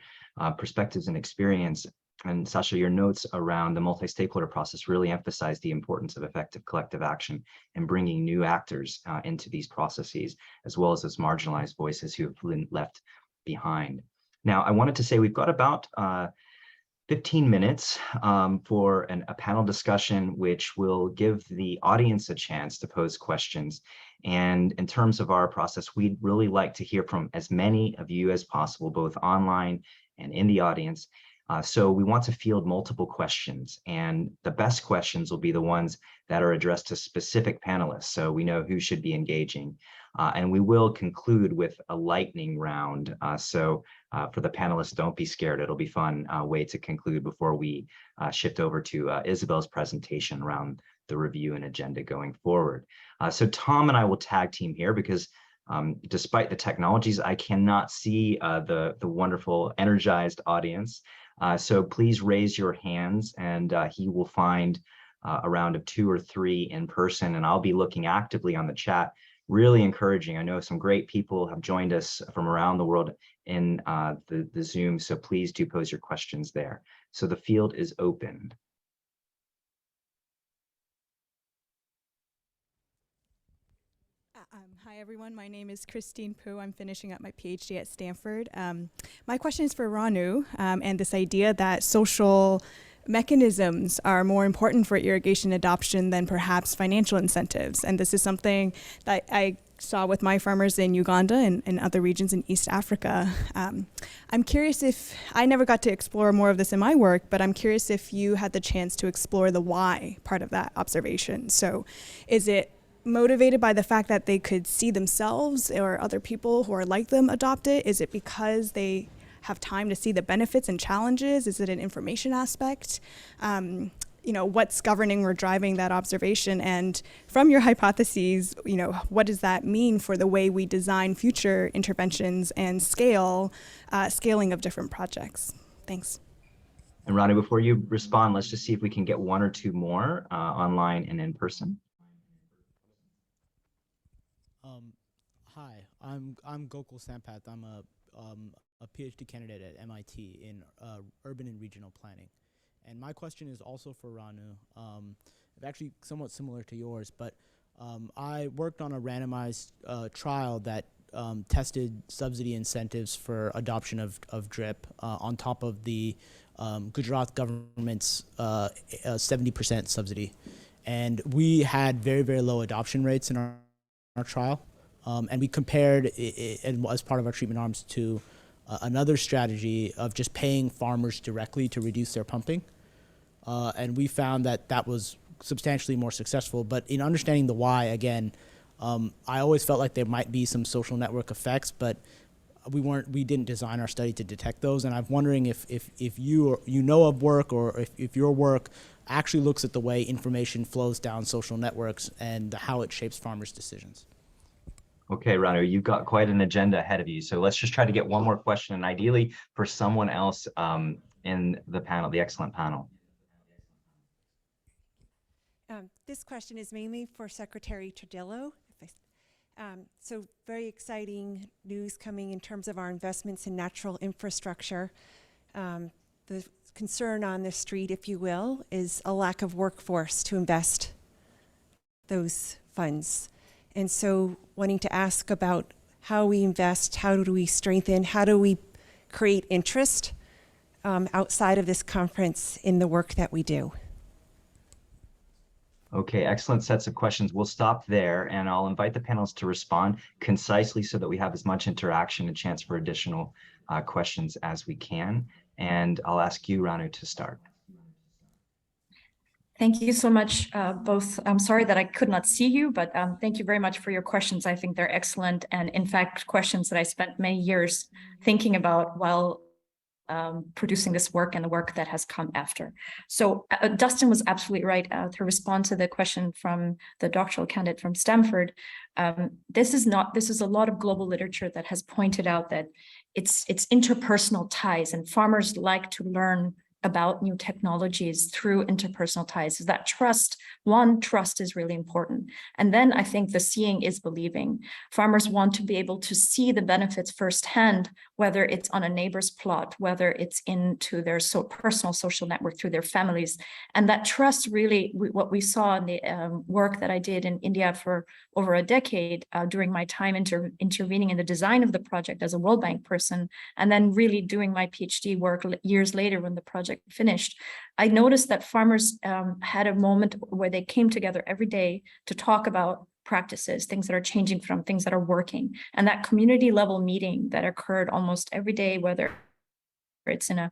perspectives and experience. And Sasha, your notes around the multi-stakeholder process really emphasize the importance of effective collective action and bringing new actors into these processes, as well as those marginalized voices who have been left behind. Now, I wanted to say we've got about 15 minutes for a panel discussion, which will give the audience a chance to pose questions. And in terms of our process, we'd really like to hear from as many of you as possible, both online and in the audience. So we want to field multiple questions, and the best questions will be the ones that are addressed to specific panelists, so we know who should be engaging. And we will conclude with a lightning round. So for the panelists, don't be scared. It'll be fun way to conclude before we shift over to Isabel's presentation around the review and agenda going forward. So Tom and I will tag team here, because despite the technologies, I cannot see the wonderful, energized audience. So please raise your hands, and he will find a round of 2 or 3 in person, and I'll be looking actively on the chat, really encouraging. I know some great people have joined us from around the world in the Zoom, so please do pose your questions there. So the field is open. Hi, everyone. My name is Christine Poo. I'm finishing up my PhD at Stanford. My question is for Ranu, and this idea that social mechanisms are more important for irrigation adoption than perhaps financial incentives. And this is something that I saw with my farmers in Uganda and other regions in East Africa. I'm curious if, I never got to explore more of this in my work, but I'm curious if you had the chance to explore the why part of that observation. So is it motivated by the fact that they could see themselves or other people who are like them adopt it? Is it because they have time to see the benefits and challenges? Is it an information aspect? You know, what's governing or driving that observation? And from your hypotheses, you know, what does that mean for the way we design future interventions and scaling of different projects? Thanks. And Ronnie, before you respond, let's just see if we can get one or two more online and in person. Hi, I'm Gokul Sampath. I'm a PhD candidate at MIT in urban and regional planning. And my question is also for Ranu. It's actually somewhat similar to yours, but I worked on a randomized trial that tested subsidy incentives for adoption of drip on top of the Gujarat government's 70% subsidy. And we had very, very low adoption rates in our trial. And we compared it as part of our treatment arms to another strategy of just paying farmers directly to reduce their pumping. And we found that that was substantially more successful. But in understanding the why, again, I always felt like there might be some social network effects, but we didn't design our study to detect those. And I'm wondering if you know of work, or if your work actually looks at the way information flows down social networks and how it shapes farmers' decisions. Okay, Ranu, you've got quite an agenda ahead of you. So let's just try to get one more question, and ideally for someone else in the panel, the excellent panel. This question is mainly for Secretary Tardillo. So very exciting news coming in terms of our investments in natural infrastructure. The concern on the street, if you will, is a lack of workforce to invest those funds. And so wanting to ask about how we invest, how do we strengthen, how do we create interest outside of this conference in the work that we do? Okay, excellent sets of questions. We'll stop there, and I'll invite the panelists to respond concisely so that we have as much interaction and chance for additional questions as we can. And I'll ask you, Ranu, to start. Thank you so much, both. I'm sorry that I could not see you, but thank you very much for your questions. I think they're excellent, and in fact, questions that I spent many years thinking about while producing this work and the work that has come after. So Dustin was absolutely right to respond to the question from the doctoral candidate from Stanford. This is a lot of global literature that has pointed out that it's interpersonal ties, and farmers like to learn about new technologies through interpersonal ties. That trust is really important. And then I think the seeing is believing. Farmers want to be able to see the benefits firsthand, whether it's on a neighbor's plot, whether it's into their personal social network through their families. And that trust really, what we saw in the work that I did in India for over a decade during my time intervening in the design of the project as a World Bank person, and then really doing my PhD work years later when the project finished, I noticed that farmers had a moment where they came together every day to talk about practices, things that are changing from things that are working. And that community level meeting that occurred almost every day, whether it's in a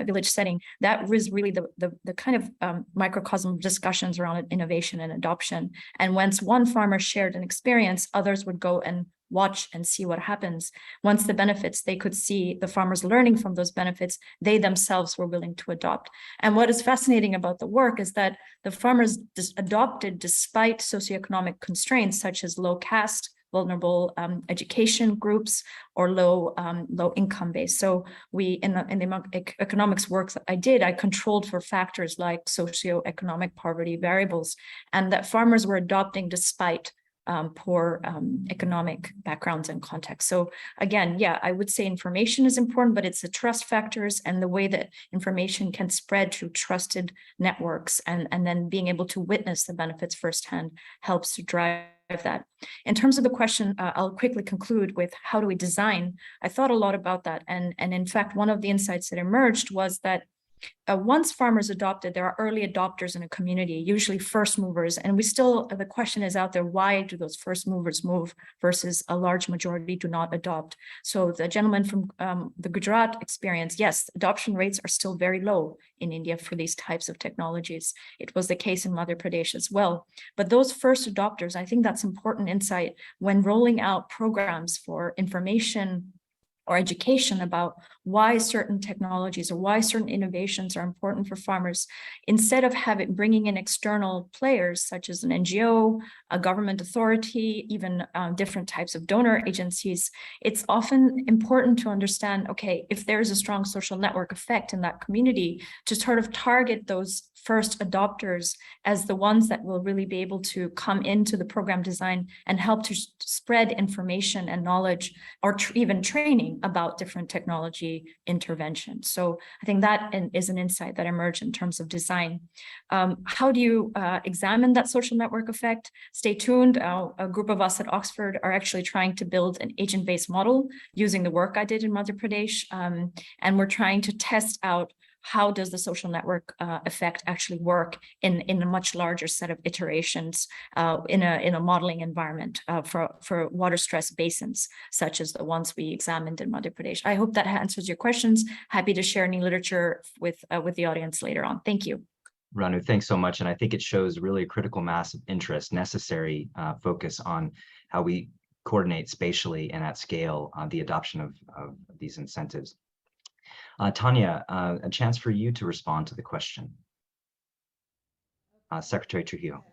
village setting, that was really the kind of microcosm of discussions around innovation and adoption. And once one farmer shared an experience, others would go and watch and see what happens. Once the benefits, they could see the farmers learning from those benefits, they themselves were willing to adopt. And what is fascinating about the work is that the farmers adopted despite socioeconomic constraints such as low caste, vulnerable education groups, or low income base. So we, in the economics work that I did, I controlled for factors like socioeconomic poverty variables, and that farmers were adopting despite poor economic backgrounds and context. So again, yeah, I would say information is important, but it's the trust factors and the way that information can spread through trusted networks, and then being able to witness the benefits firsthand helps to drive that. In terms of the question, I'll quickly conclude with how do we design? I thought a lot about that. And in fact, one of the insights that emerged was that once farmers adopted, there are early adopters in a community, usually first movers. And the question is out there, why do those first movers move versus a large majority do not adopt? So the gentleman from the Gujarat experience, yes, adoption rates are still very low in India for these types of technologies. It was the case in Madhya Pradesh as well. But those first adopters, I think that's important insight when rolling out programs for information or education about why certain technologies or why certain innovations are important for farmers, instead of bringing in external players such as an NGO, a government authority, even different types of donor agencies, it's often important to understand, okay, if there's a strong social network effect in that community, to sort of target those first adopters as the ones that will really be able to come into the program design and help to spread information and knowledge or even training about different technology interventions. So I think that is an insight that emerged in terms of design. How do you examine that social network effect? Stay tuned. A group of us at Oxford are actually trying to build an agent-based model using the work I did in Madhya Pradesh. And we're trying to test out how does the social network effect actually work in a much larger set of iterations in a modeling environment for water stress basins, such as the ones we examined in Madhya Pradesh. I hope that answers your questions. Happy to share any literature with the audience later on. Thank you. Ranu, thanks so much. And I think it shows really a critical mass of interest, necessary focus on how we coordinate spatially and at scale the adoption of these incentives. Tanya, a chance for you to respond to the question. Secretary Trujillo.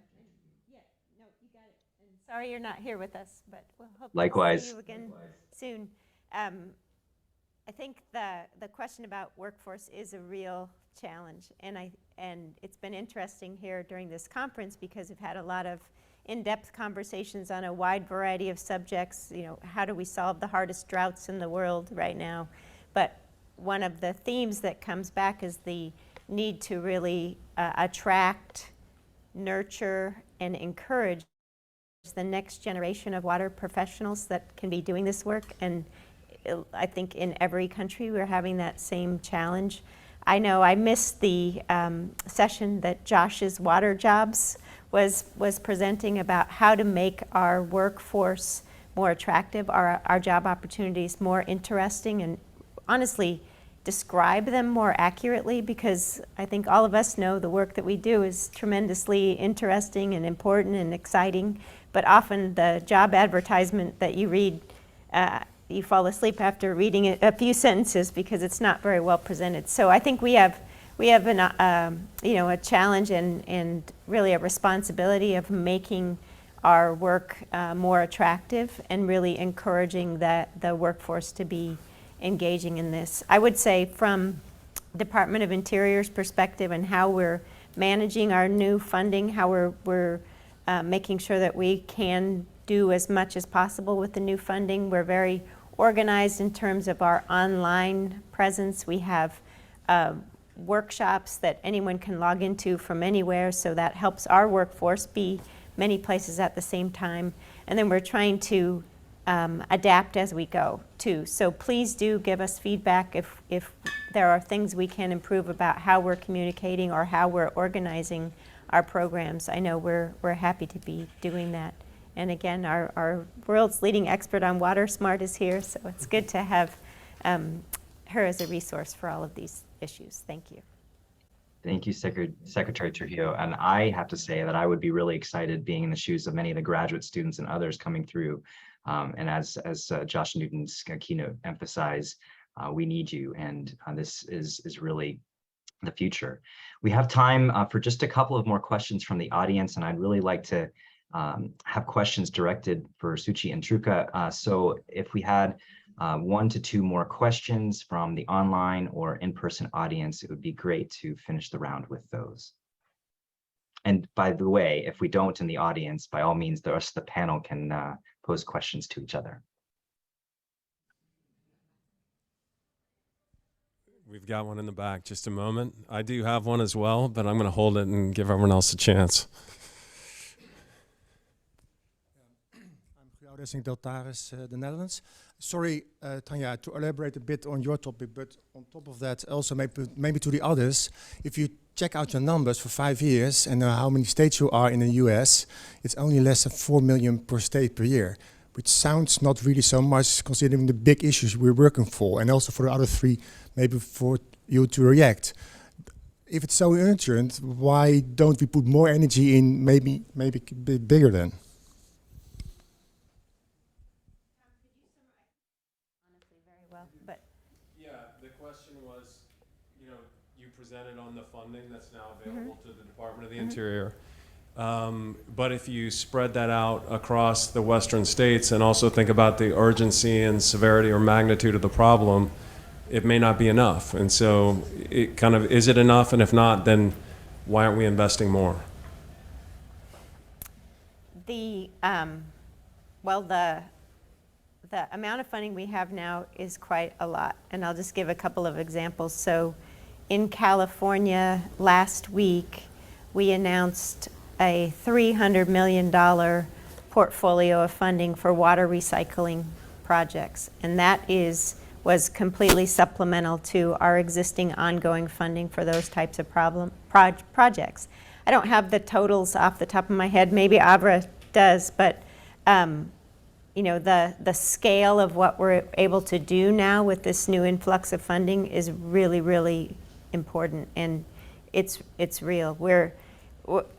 Yeah, no, you got it. And sorry you're not here with us, but we'll hope Likewise. to see you again soon. I think the question about workforce is a real challenge, and it's been interesting here during this conference because we've had a lot of in-depth conversations on a wide variety of subjects. You know, how do we solve the hardest droughts in the world right now? But one of the themes that comes back is the need to really attract, nurture, and encourage the next generation of water professionals that can be doing this work. And I think in every country we're having that same challenge. I know I missed the session that Josh's Water Jobs was presenting about how to make our workforce more attractive, our job opportunities more interesting, and honestly describe them more accurately, because I think all of us know the work that we do is tremendously interesting and important and exciting, but often the job advertisement that you read, you fall asleep after reading it, a few sentences, because it's not very well presented. So I think we have an, a challenge and really a responsibility of making our work more attractive and really encouraging the workforce to be engaging in this. I would say from Department of Interior's perspective and how we're managing our new funding, how we're making sure that we can do as much as possible with the new funding. We're very organized in terms of our online presence. We have workshops that anyone can log into from anywhere, so that helps our workforce be many places at the same time. And then we're trying to adapt as we go too. So please do give us feedback if there are things we can improve about how we're communicating or how we're organizing our programs. I know we're happy to be doing that. And again, our world's leading expert on water smart is here, so it's good to have her as a resource for all of these issues. Thank you. Thank you, Secretary Trujillo. And I have to say that I would be really excited being in the shoes of many of the graduate students and others coming through. And as Josh Newton's keynote emphasized, we need you, and this is really the future. We have time for just a couple of more questions from the audience, and I'd really like to have questions directed for Suchi and Truka. So if we had 1 to 2 more questions from the online or in-person audience, it would be great to finish the round with those. And by the way, if we don't in the audience, by all means, the rest of the panel can pose questions to each other. We've got one in the back. Just a moment. I do have one as well, but I'm going to hold it and give everyone else a chance. Racing Deltaris, the Netherlands. Sorry, Tanya, to elaborate a bit on your topic, but on top of that, also maybe to the others, if you check out your numbers for 5 years and how many states you are in the US, it's only less than 4 million per state per year, which sounds not really so much considering the big issues we're working for, and also for the other 3, maybe for you to react. If it's so urgent, why don't we put more energy in maybe a bit bigger then? The question was, you presented on the funding that's now available to the Department of the Interior. But if you spread that out across the western states and also think about the urgency and severity or magnitude of the problem, it may not be enough. And so it kind of, is it enough? And if not, then why aren't we investing more? The amount of funding we have now is quite a lot, and I'll just give a couple of examples. So in California last week, we announced a $300 million portfolio of funding for water recycling projects, and that was completely supplemental to our existing ongoing funding for those types of projects. I don't have the totals off the top of my head, maybe Avra does, but the scale of what we're able to do now with this new influx of funding is really, really important, and it's real.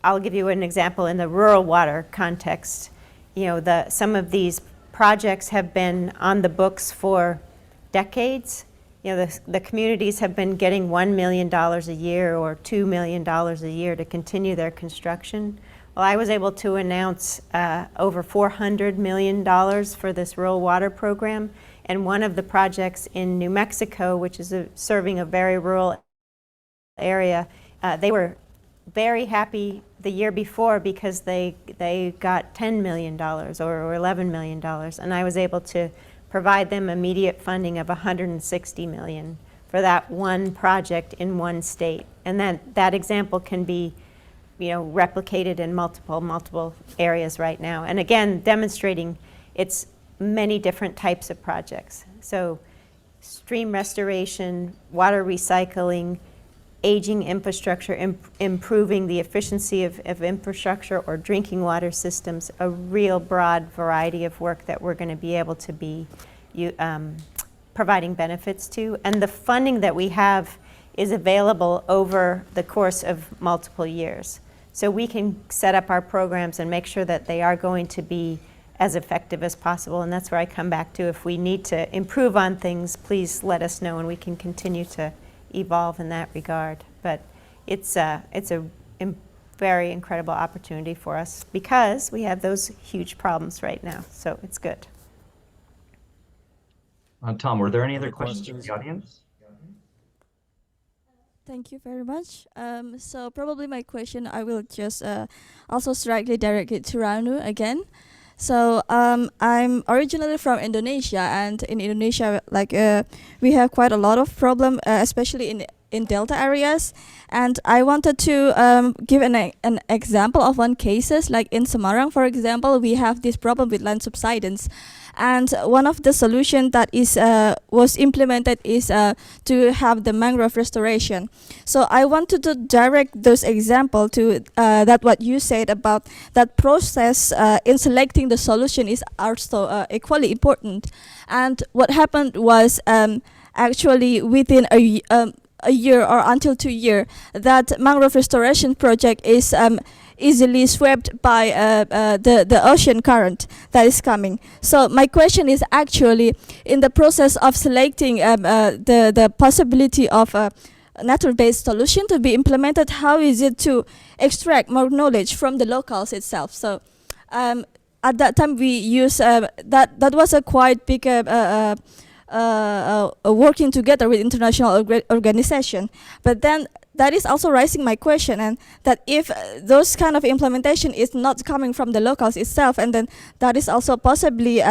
I'll give you an example in the rural water context. Some of these projects have been on the books for decades. The communities have been getting $1 million a year or $2 million a year to continue their construction. Well, I was able to announce over $400 million for this rural water program, and one of the projects in New Mexico, which is serving a very rural area, they were very happy the year before because they got $10 million or $11 million, and I was able to provide them immediate funding of $160 million for that one project in one state. And that example can be replicated in multiple areas right now. And again, demonstrating it's many different types of projects. So stream restoration, water recycling, aging infrastructure, improving the efficiency of infrastructure or drinking water systems, a real broad variety of work that we're going to be able to be providing benefits to. And the funding that we have is available over the course of multiple years. So we can set up our programs and make sure that they are going to be as effective as possible. And that's where I come back to, if we need to improve on things, please let us know and we can continue to evolve in that regard. But it's a very incredible opportunity for us because we have those huge problems right now. So it's good. Tom, were there any other questions from the audience? Thank you very much. So probably my question, I will just also slightly direct it to Ranu again. So I'm originally from Indonesia, and in Indonesia, we have quite a lot of problem, especially in delta areas. And I wanted to give an example of one cases, like in Semarang, for example, we have this problem with land subsidence. And one of the solutions that was implemented is to have the mangrove restoration. So I wanted to direct those examples to that what you said about that process in selecting the solution is also equally important. And what happened was actually within a year or until 2 years, that mangrove restoration project is easily swept by the ocean current that is coming. So my question is actually, in the process of selecting the possibility of a nature-based solution to be implemented, how is it to extract more knowledge from the locals itself? So at that time we use that was a quite big working together with international organization. But then that is also raising my question, and that if those kind of implementation is not coming from the locals itself, and then that is also possibly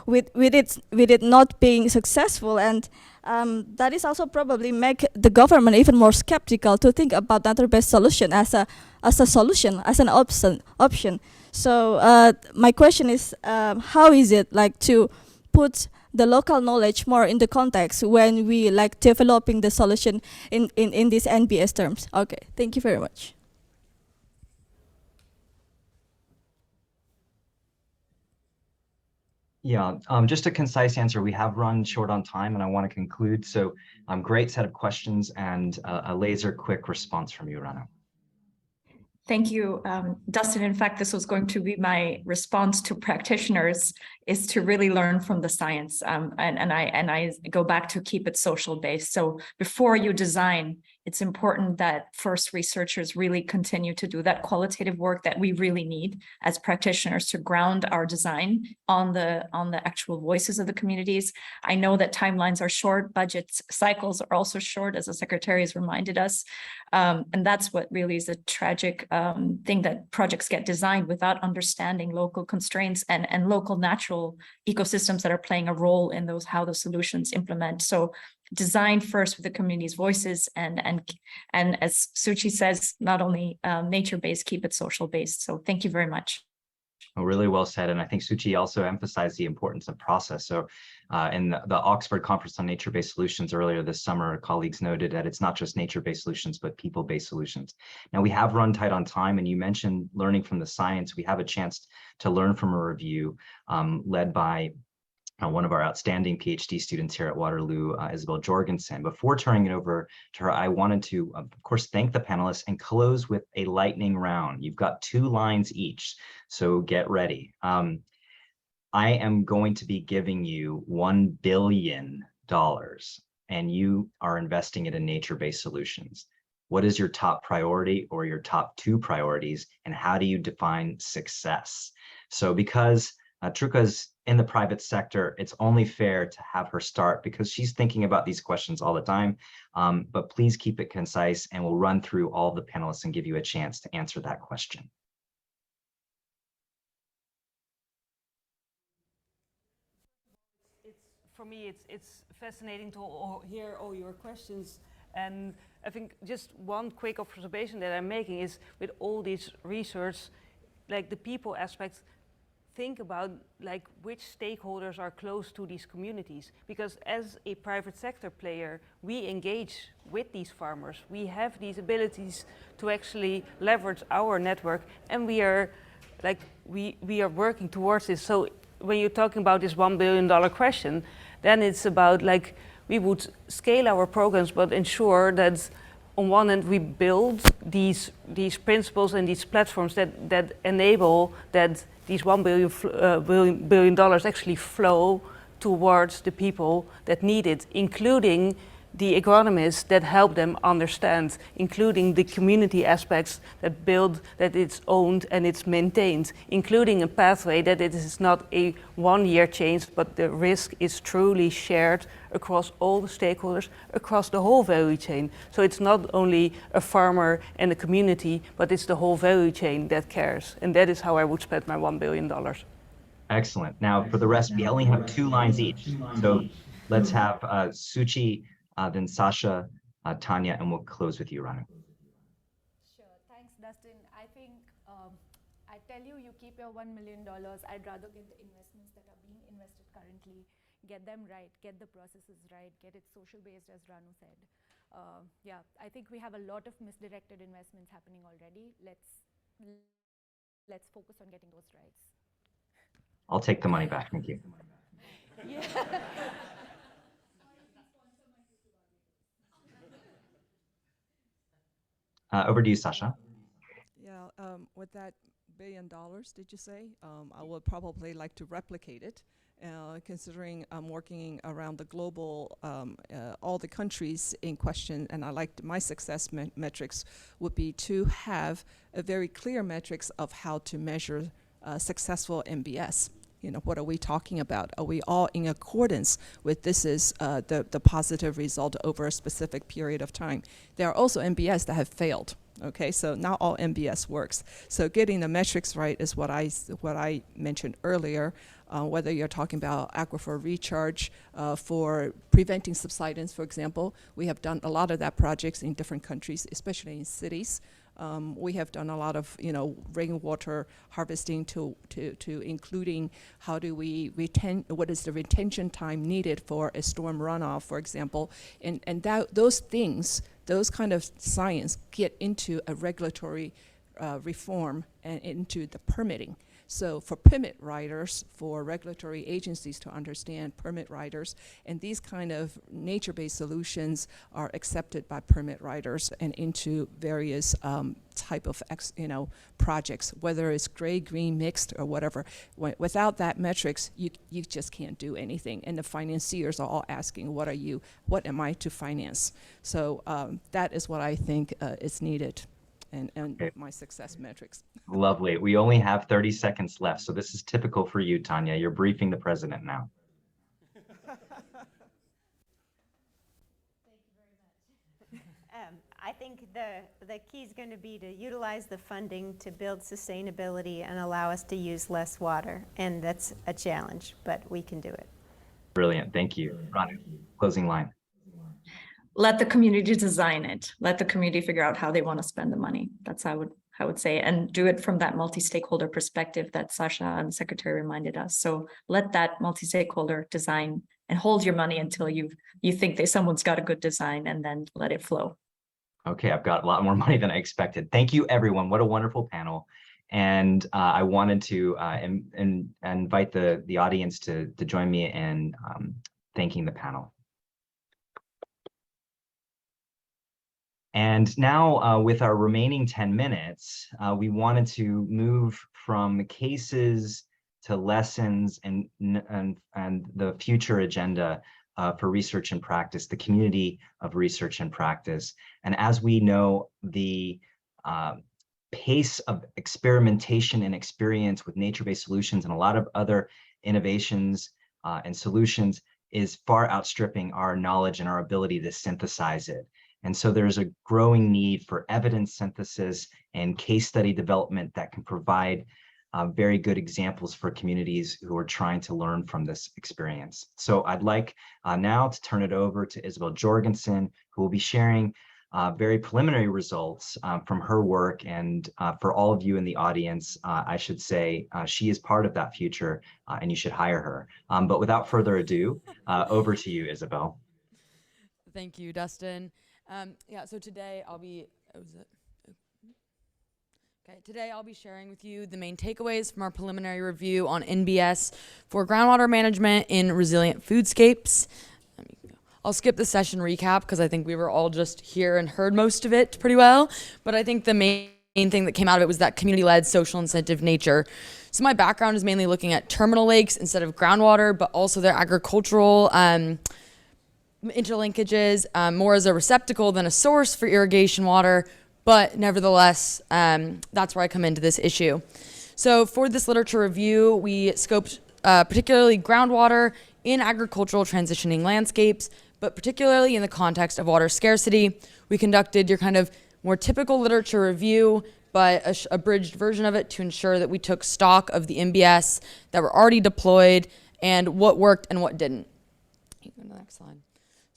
with it not being successful, and that is also probably make the government even more skeptical to think about nature-based solution as a solution, as an option. So my question is, how is it like to put the local knowledge more in the context when we like developing the solution in these NBS terms? Okay, thank you very much. Yeah, just a concise answer. We have run short on time and I want to conclude. So great set of questions and a laser quick response from you, Rana. Thank you, Dustin. In fact, this was going to be my response to practitioners, is to really learn from the science. And I go back to keep it social based. So before you design, it's important that first researchers really continue to do that qualitative work that we really need as practitioners to ground our design on the actual voices of the communities. I know that timelines are short, budget cycles are also short, as the secretary has reminded us. And that's what really is a tragic thing, that projects get designed without understanding local constraints and local natural ecosystems that are playing a role in those, how the solutions implement. So design first with the community's voices, and as Suchi says, not only nature-based, keep it social-based. So thank you very much. Oh, really well said. And I think Suchi also emphasized the importance of process. So in the Oxford Conference on Nature-Based Solutions earlier this summer, colleagues noted that it's not just nature-based solutions, but people-based solutions. Now, we have run tight on time, and you mentioned learning from the science. We have a chance to learn from a review led by one of our outstanding PhD students here at Waterloo, Isabel Jorgensen. Before turning it over to her, I wanted to, of course, thank the panelists and close with a lightning round. You've got 2 lines each, so get ready. I am going to be giving you $1 billion, and you are investing it in nature-based solutions. What is your top priority or your top 2 priorities, and how do you define success? So because Truka's in the private sector, it's only fair to have her start because she's thinking about these questions all the time. But please keep it concise, and we'll run through all the panelists and give you a chance to answer that question. For me, it's fascinating to hear all your questions. And I think just one quick observation that I'm making is, with all this research, like the people aspect, think about like which stakeholders are close to these communities, because as a private sector player, we engage with these farmers. We have these abilities to actually leverage our network, and we are working towards this. So when you're talking about this $1 billion question, then it's about like we would scale our programs, but ensure that on one end we build these principles and these platforms that enable that these $1 billion actually flow towards the people that need it, including the agronomists that help them understand, including the community aspects that build that it's owned and it's maintained, including a pathway that it is not a one-year change, but the risk is truly shared across all the stakeholders, across the whole value chain. So it's not only a farmer and a community, but it's the whole value chain that cares. And that is how I would spend my $1 billion. Excellent. Now for the rest, we only have 2 lines each. So let's have Suchi, then Sasha, Tanya, and we'll close with you, Ranu. Sure. Thanks, Dustin. I think I tell you, you keep your $1 million. I'd rather get the investments that are being invested currently, get them right, get the processes right, get it social based, as Ranu said. Yeah, I think we have a lot of misdirected investments happening already. Let's focus on getting those rights. I'll take the money back. Thank you. Yeah. Over to you, Sasha. Yeah, with that $1 billion, did you say? I would probably like to replicate it, considering I'm working around the global, all the countries in question, and I like my success metrics would be to have a very clear metrics of how to measure successful MBS. You know, what are we talking about? Are we all in accordance with this is the positive result over a specific period of time? There are also MBS that have failed. Okay, so not all MBS works. So getting the metrics right is what I mentioned earlier. Whether you're talking about aquifer recharge for preventing subsidence, for example, we have done a lot of that projects in different countries, especially in cities. We have done a lot of, rainwater harvesting to including how do we what is the retention time needed for a storm runoff, for example, and those things, those kind of science get into a regulatory reform and into the permitting. So for permit writers, for regulatory agencies to understand permit writers, and these kind of nature-based solutions are accepted by permit writers and into various type of projects, whether it's gray, green, mixed, or whatever. Without that metrics, you just can't do anything. And the financiers are all asking, what am I to finance? So that is what I think is needed. And Okay. my success metrics. Lovely. We only have 30 seconds left, so this is typical for you, Tanya. You're briefing the president now. I think the key is going to be to utilize the funding to build sustainability and allow us to use less water. And that's a challenge, but we can do it. Brilliant. Thank you. Ranu, closing line. Let the community design it. Let the community figure out how they want to spend the money. That's how I would say, and do it from that multi-stakeholder perspective that Sasha and the secretary reminded us. So let that multi-stakeholder design and hold your money until you think that someone's got a good design, and then let it flow. Okay, I've got a lot more money than I expected. Thank you, everyone. What a wonderful panel. And I wanted to invite the audience to join me in thanking the panel. And now with our remaining 10 minutes, we wanted to move from cases to lessons and the future agenda for research and practice, the community of research and practice. And as we know, the pace of experimentation and experience with nature-based solutions and a lot of other innovations and solutions is far outstripping our knowledge and our ability to synthesize it. And so there's a growing need for evidence synthesis and case study development that can provide very good examples for communities who are trying to learn from this experience. So I'd like now to turn it over to Isabel Jorgensen, who will be sharing very preliminary results from her work. And for all of you in the audience, I should say she is part of that future and you should hire her. But without further ado, over to you, Isabel. Thank you, Dustin. So today I'll be, today I'll be sharing with you the main takeaways from our preliminary review on NBS for groundwater management in resilient foodscapes. I'll skip the session recap because I think we were all just here and heard most of it pretty well. But I think the main thing that came out of it was that community-led social incentive nature. So my background is mainly looking at terminal lakes instead of groundwater, but also their agricultural interlinkages, more as a receptacle than a source for irrigation water, but nevertheless, that's where I come into this issue. So for this literature review, we scoped particularly groundwater in agricultural transitioning landscapes, but particularly in the context of water scarcity. We conducted your kind of more typical literature review, but a abridged version of it to ensure that we took stock of the NBS that were already deployed and what worked and what didn't. Go to the next slide.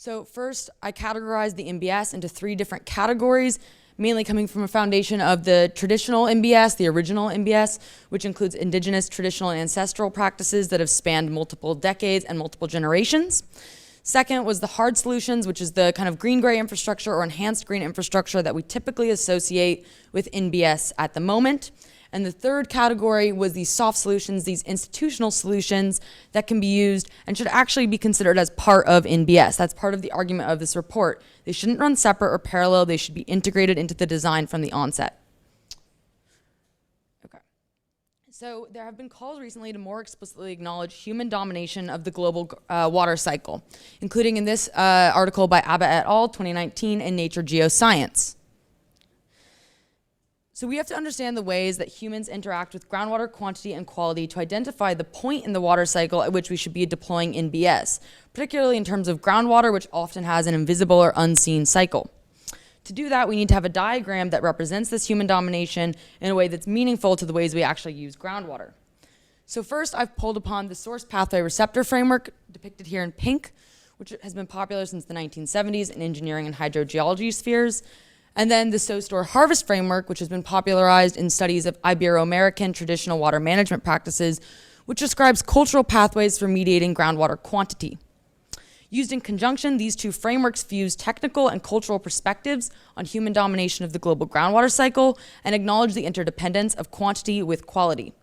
So first, I categorized the NBS into 3 different categories, mainly coming from a foundation of the traditional NBS, the original NBS, which includes indigenous, traditional, and ancestral practices that have spanned multiple decades and multiple generations. Second was the hard solutions, which is the kind of green-gray infrastructure or enhanced green infrastructure that we typically associate with NBS at the moment. And the third category was these soft solutions, these institutional solutions that can be used and should actually be considered as part of NBS. That's part of the argument of this report. They shouldn't run separate or parallel. They should be integrated into the design from the onset. Okay. So there have been calls recently to more explicitly acknowledge human domination of the global water cycle, including in this article by Abba et al., 2019, in Nature Geoscience. So we have to understand the ways that humans interact with groundwater quantity and quality to identify the point in the water cycle at which we should be deploying NBS, particularly in terms of groundwater, which often has an invisible or unseen cycle. To do that, we need to have a diagram that represents this human domination in a way that's meaningful to the ways we actually use groundwater. So first, I've pulled upon the source pathway receptor framework, depicted here in pink, which has been popular since the 1970s in engineering and hydrogeology spheres. And then the Sow Store Harvest Framework, which has been popularized in studies of Ibero-American traditional water management practices, which describes cultural pathways for mediating groundwater quantity. Used in conjunction, these two frameworks fuse technical and cultural perspectives on human domination of the global groundwater cycle and acknowledge the interdependence of quantity with quality.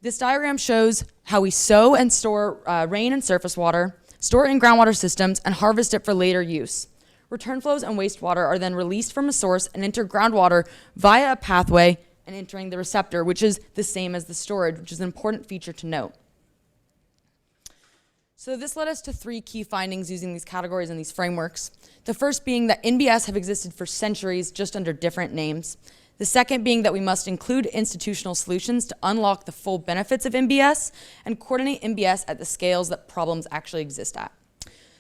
This diagram shows how we sow and store rain and surface water, store it in groundwater systems, and harvest it for later use. Return flows and wastewater are then released from a source and enter groundwater via a pathway and entering the receptor, which is the same as the storage, which is an important feature to note. So this led us to 3 key findings using these categories and these frameworks. The first being that NBS have existed for centuries, just under different names. The second being that we must include institutional solutions to unlock the full benefits of NBS and coordinate NBS at the scales that problems actually exist at.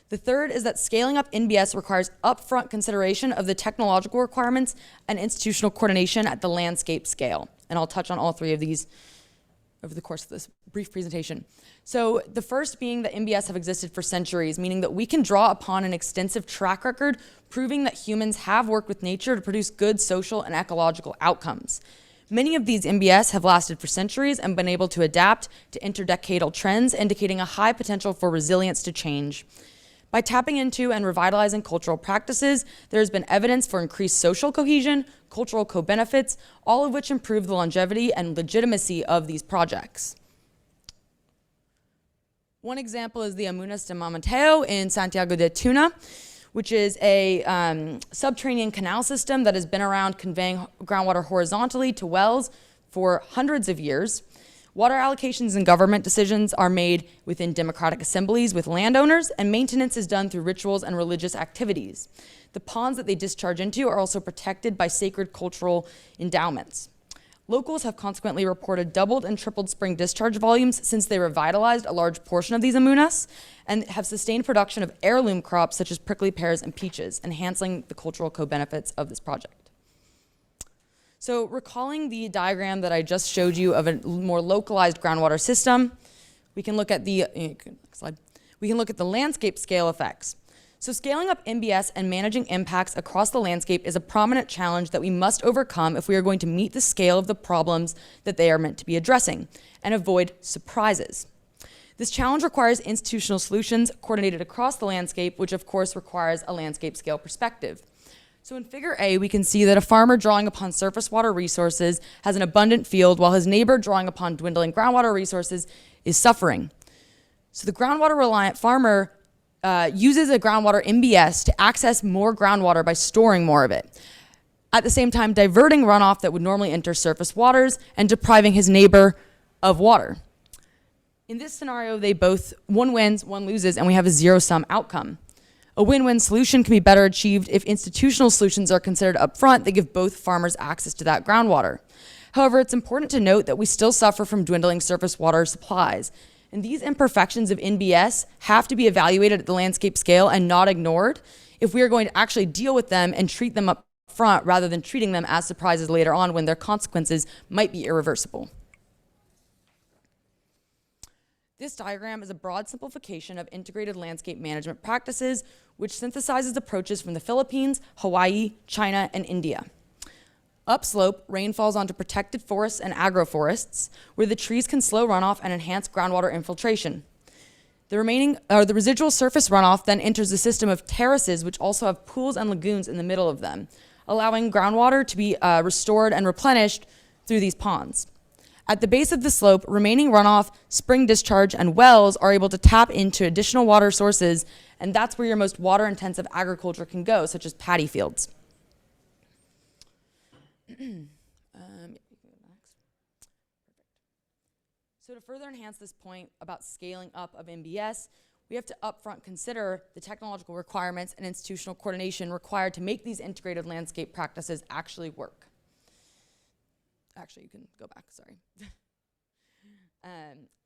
The third is that scaling up NBS requires upfront consideration of the technological requirements and institutional coordination at the landscape scale. And I'll touch on all 3 of these over the course of this brief presentation. So the first being that NBS have existed for centuries, meaning that we can draw upon an extensive track record proving that humans have worked with nature to produce good social and ecological outcomes. Many of these NBS have lasted for centuries and been able to adapt to interdecadal trends, indicating a high potential for resilience to change. By tapping into and revitalizing cultural practices, there has been evidence for increased social cohesion, cultural co-benefits, all of which improve the longevity and legitimacy of these projects. One example is the Amunas de Mamateo in Santiago de Tuna, which is a subterranean canal system that has been around conveying groundwater horizontally to wells for hundreds of years. Water allocations and government decisions are made within democratic assemblies with landowners, and maintenance is done through rituals and religious activities. The ponds that they discharge into are also protected by sacred cultural endowments. Locals have consequently reported doubled and tripled spring discharge volumes since they revitalized a large portion of these amunas and have sustained production of heirloom crops such as prickly pears and peaches, enhancing the cultural co-benefits of this project. So recalling the diagram that I just showed you of a more localized groundwater system, we can look at the next slide. We can look at the landscape scale effects. So scaling up NBS and managing impacts across the landscape is a prominent challenge that we must overcome if we are going to meet the scale of the problems that they are meant to be addressing and avoid surprises. This challenge requires institutional solutions coordinated across the landscape, which of course requires a landscape scale perspective. So in figure A, we can see that a farmer drawing upon surface water resources has an abundant field, while his neighbor drawing upon dwindling groundwater resources is suffering. So the groundwater reliant farmer uses a groundwater NBS to access more groundwater by storing more of it. At the same time, diverting runoff that would normally enter surface waters and depriving his neighbor of water. In this scenario, one wins, one loses, and we have a zero-sum outcome. A win-win solution can be better achieved if institutional solutions are considered upfront that give both farmers access to that groundwater. However, it's important to note that we still suffer from dwindling surface water supplies. And these imperfections of NBS have to be evaluated at the landscape scale and not ignored if we are going to actually deal with them and treat them up front rather than treating them as surprises later on when their consequences might be irreversible. This diagram is a broad simplification of integrated landscape management practices, which synthesizes approaches from the Philippines, Hawaii, China, and India. Upslope, rain falls onto protected forests and agroforests, where the trees can slow runoff and enhance groundwater infiltration. The residual surface runoff then enters the system of terraces, which also have pools and lagoons in the middle of them, allowing groundwater to be restored and replenished through these ponds. At the base of the slope, remaining runoff, spring discharge, and wells are able to tap into additional water sources, and that's where your most water-intensive agriculture can go, such as paddy fields. So to further enhance this point about scaling up of NBS, we have to upfront consider the technological requirements and institutional coordination required to make these integrated landscape practices actually work. Actually, you can go back, sorry.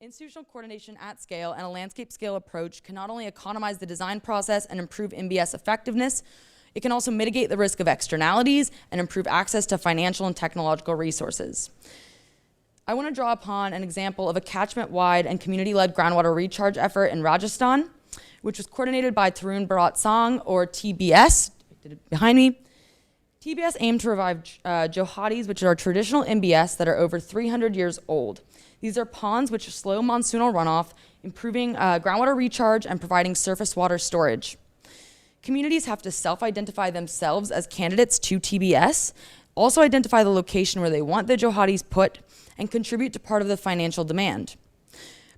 Institutional coordination at scale and a landscape scale approach can not only economize the design process and improve NBS effectiveness, it can also mitigate the risk of externalities and improve access to financial and technological resources. I want to draw upon an example of a catchment-wide and community-led groundwater recharge effort in Rajasthan, which was coordinated by Tarun Bharat Sangh, or TBS, behind me. TBS aimed to revive johatis, which are traditional MBS that are over 300 years old. These are ponds which slow monsoonal runoff, improving groundwater recharge and providing surface water storage. Communities have to self-identify themselves as candidates to TBS, also identify the location where they want the johatis put, and contribute to part of the financial demand.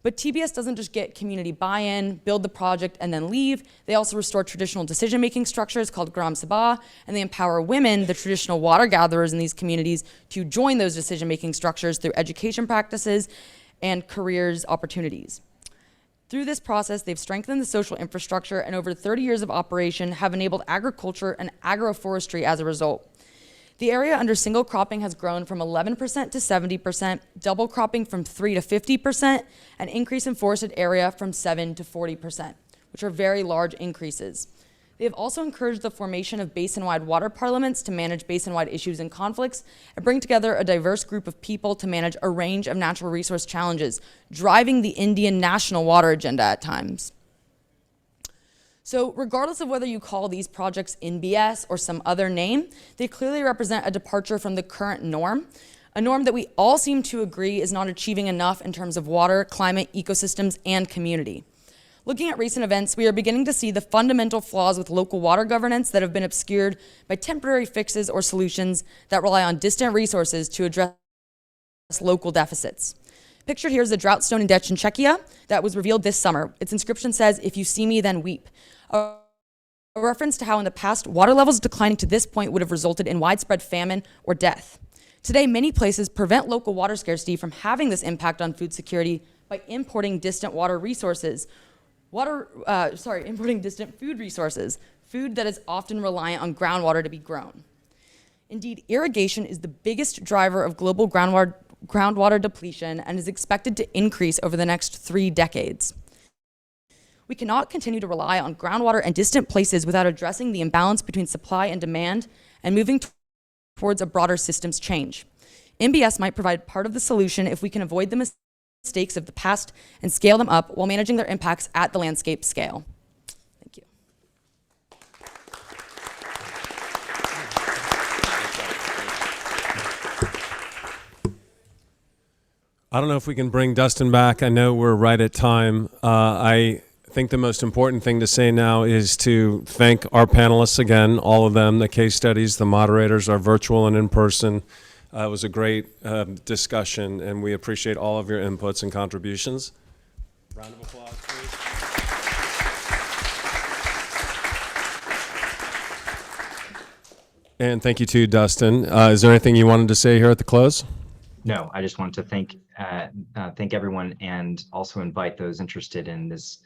But TBS doesn't just get community buy-in, build the project, and then leave. They also restore traditional decision-making structures called Gram Sabah, and they empower women, the traditional water gatherers in these communities, to join those decision-making structures through education practices and careers opportunities. Through this process, they've strengthened the social infrastructure, and over 30 years of operation have enabled agriculture and agroforestry as a result. The area under single cropping has grown from 11% to 70%, double cropping from 3 to 50%, and increase in forested area from 7 to 40%, which are very large increases. They have also encouraged the formation of basin-wide water parliaments to manage basin-wide issues and conflicts, and bring together a diverse group of people to manage a range of natural resource challenges, driving the Indian national water agenda at times. So regardless of whether you call these projects NBS or some other name, they clearly represent a departure from the current norm, a norm that we all seem to agree is not achieving enough in terms of water, climate, ecosystems, and community. Looking at recent events, we are beginning to see the fundamental flaws with local water governance that have been obscured by temporary fixes or solutions that rely on distant resources to address local deficits. Pictured here is a drought stone in ditch in Czechia that was revealed this summer. Its inscription says, "If you see me, then weep." A reference to how in the past, water levels declining to this point would have resulted in widespread famine or death. Today, many places prevent local water scarcity from having this impact on food security by importing distant water resources. Importing distant food resources, food that is often reliant on groundwater to be grown. Indeed, irrigation is the biggest driver of global groundwater depletion and is expected to increase over the next 3 decades. We cannot continue to rely on groundwater and distant places without addressing the imbalance between supply and demand and moving towards a broader systems change. MBS might provide part of the solution if we can avoid the mistakes of the past and scale them up while managing their impacts at the landscape scale. Thank you. I don't know if we can bring Dustin back. I know we're right at time. I think the most important thing to say now is to thank our panelists again, all of them, the case studies, the moderators, our virtual and in person. It was a great discussion, and we appreciate all of your inputs and contributions. Round of applause, please. And thank you too, Dustin. Is there anything you wanted to say here at the close? No, I just wanted to thank everyone and also invite those interested in this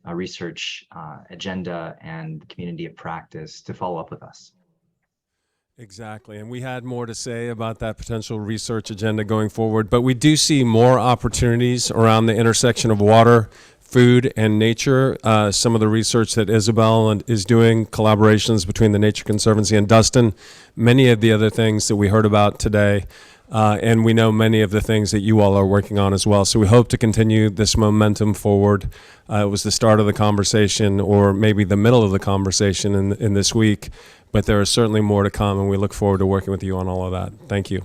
research agenda and community of practice to follow up with us. Exactly, and we had more to say about that potential research agenda going forward, but we do see more opportunities around the intersection of water, food, and nature. Some of the research that Isabel is doing, collaborations between the Nature Conservancy and Dustin, many of the other things that we heard about today, and we know many of the things that you all are working on as well. So we hope to continue this momentum forward. It was the start of the conversation, or maybe the middle of the conversation in this week, but there is certainly more to come, and we look forward to working with you on all of that. Thank you.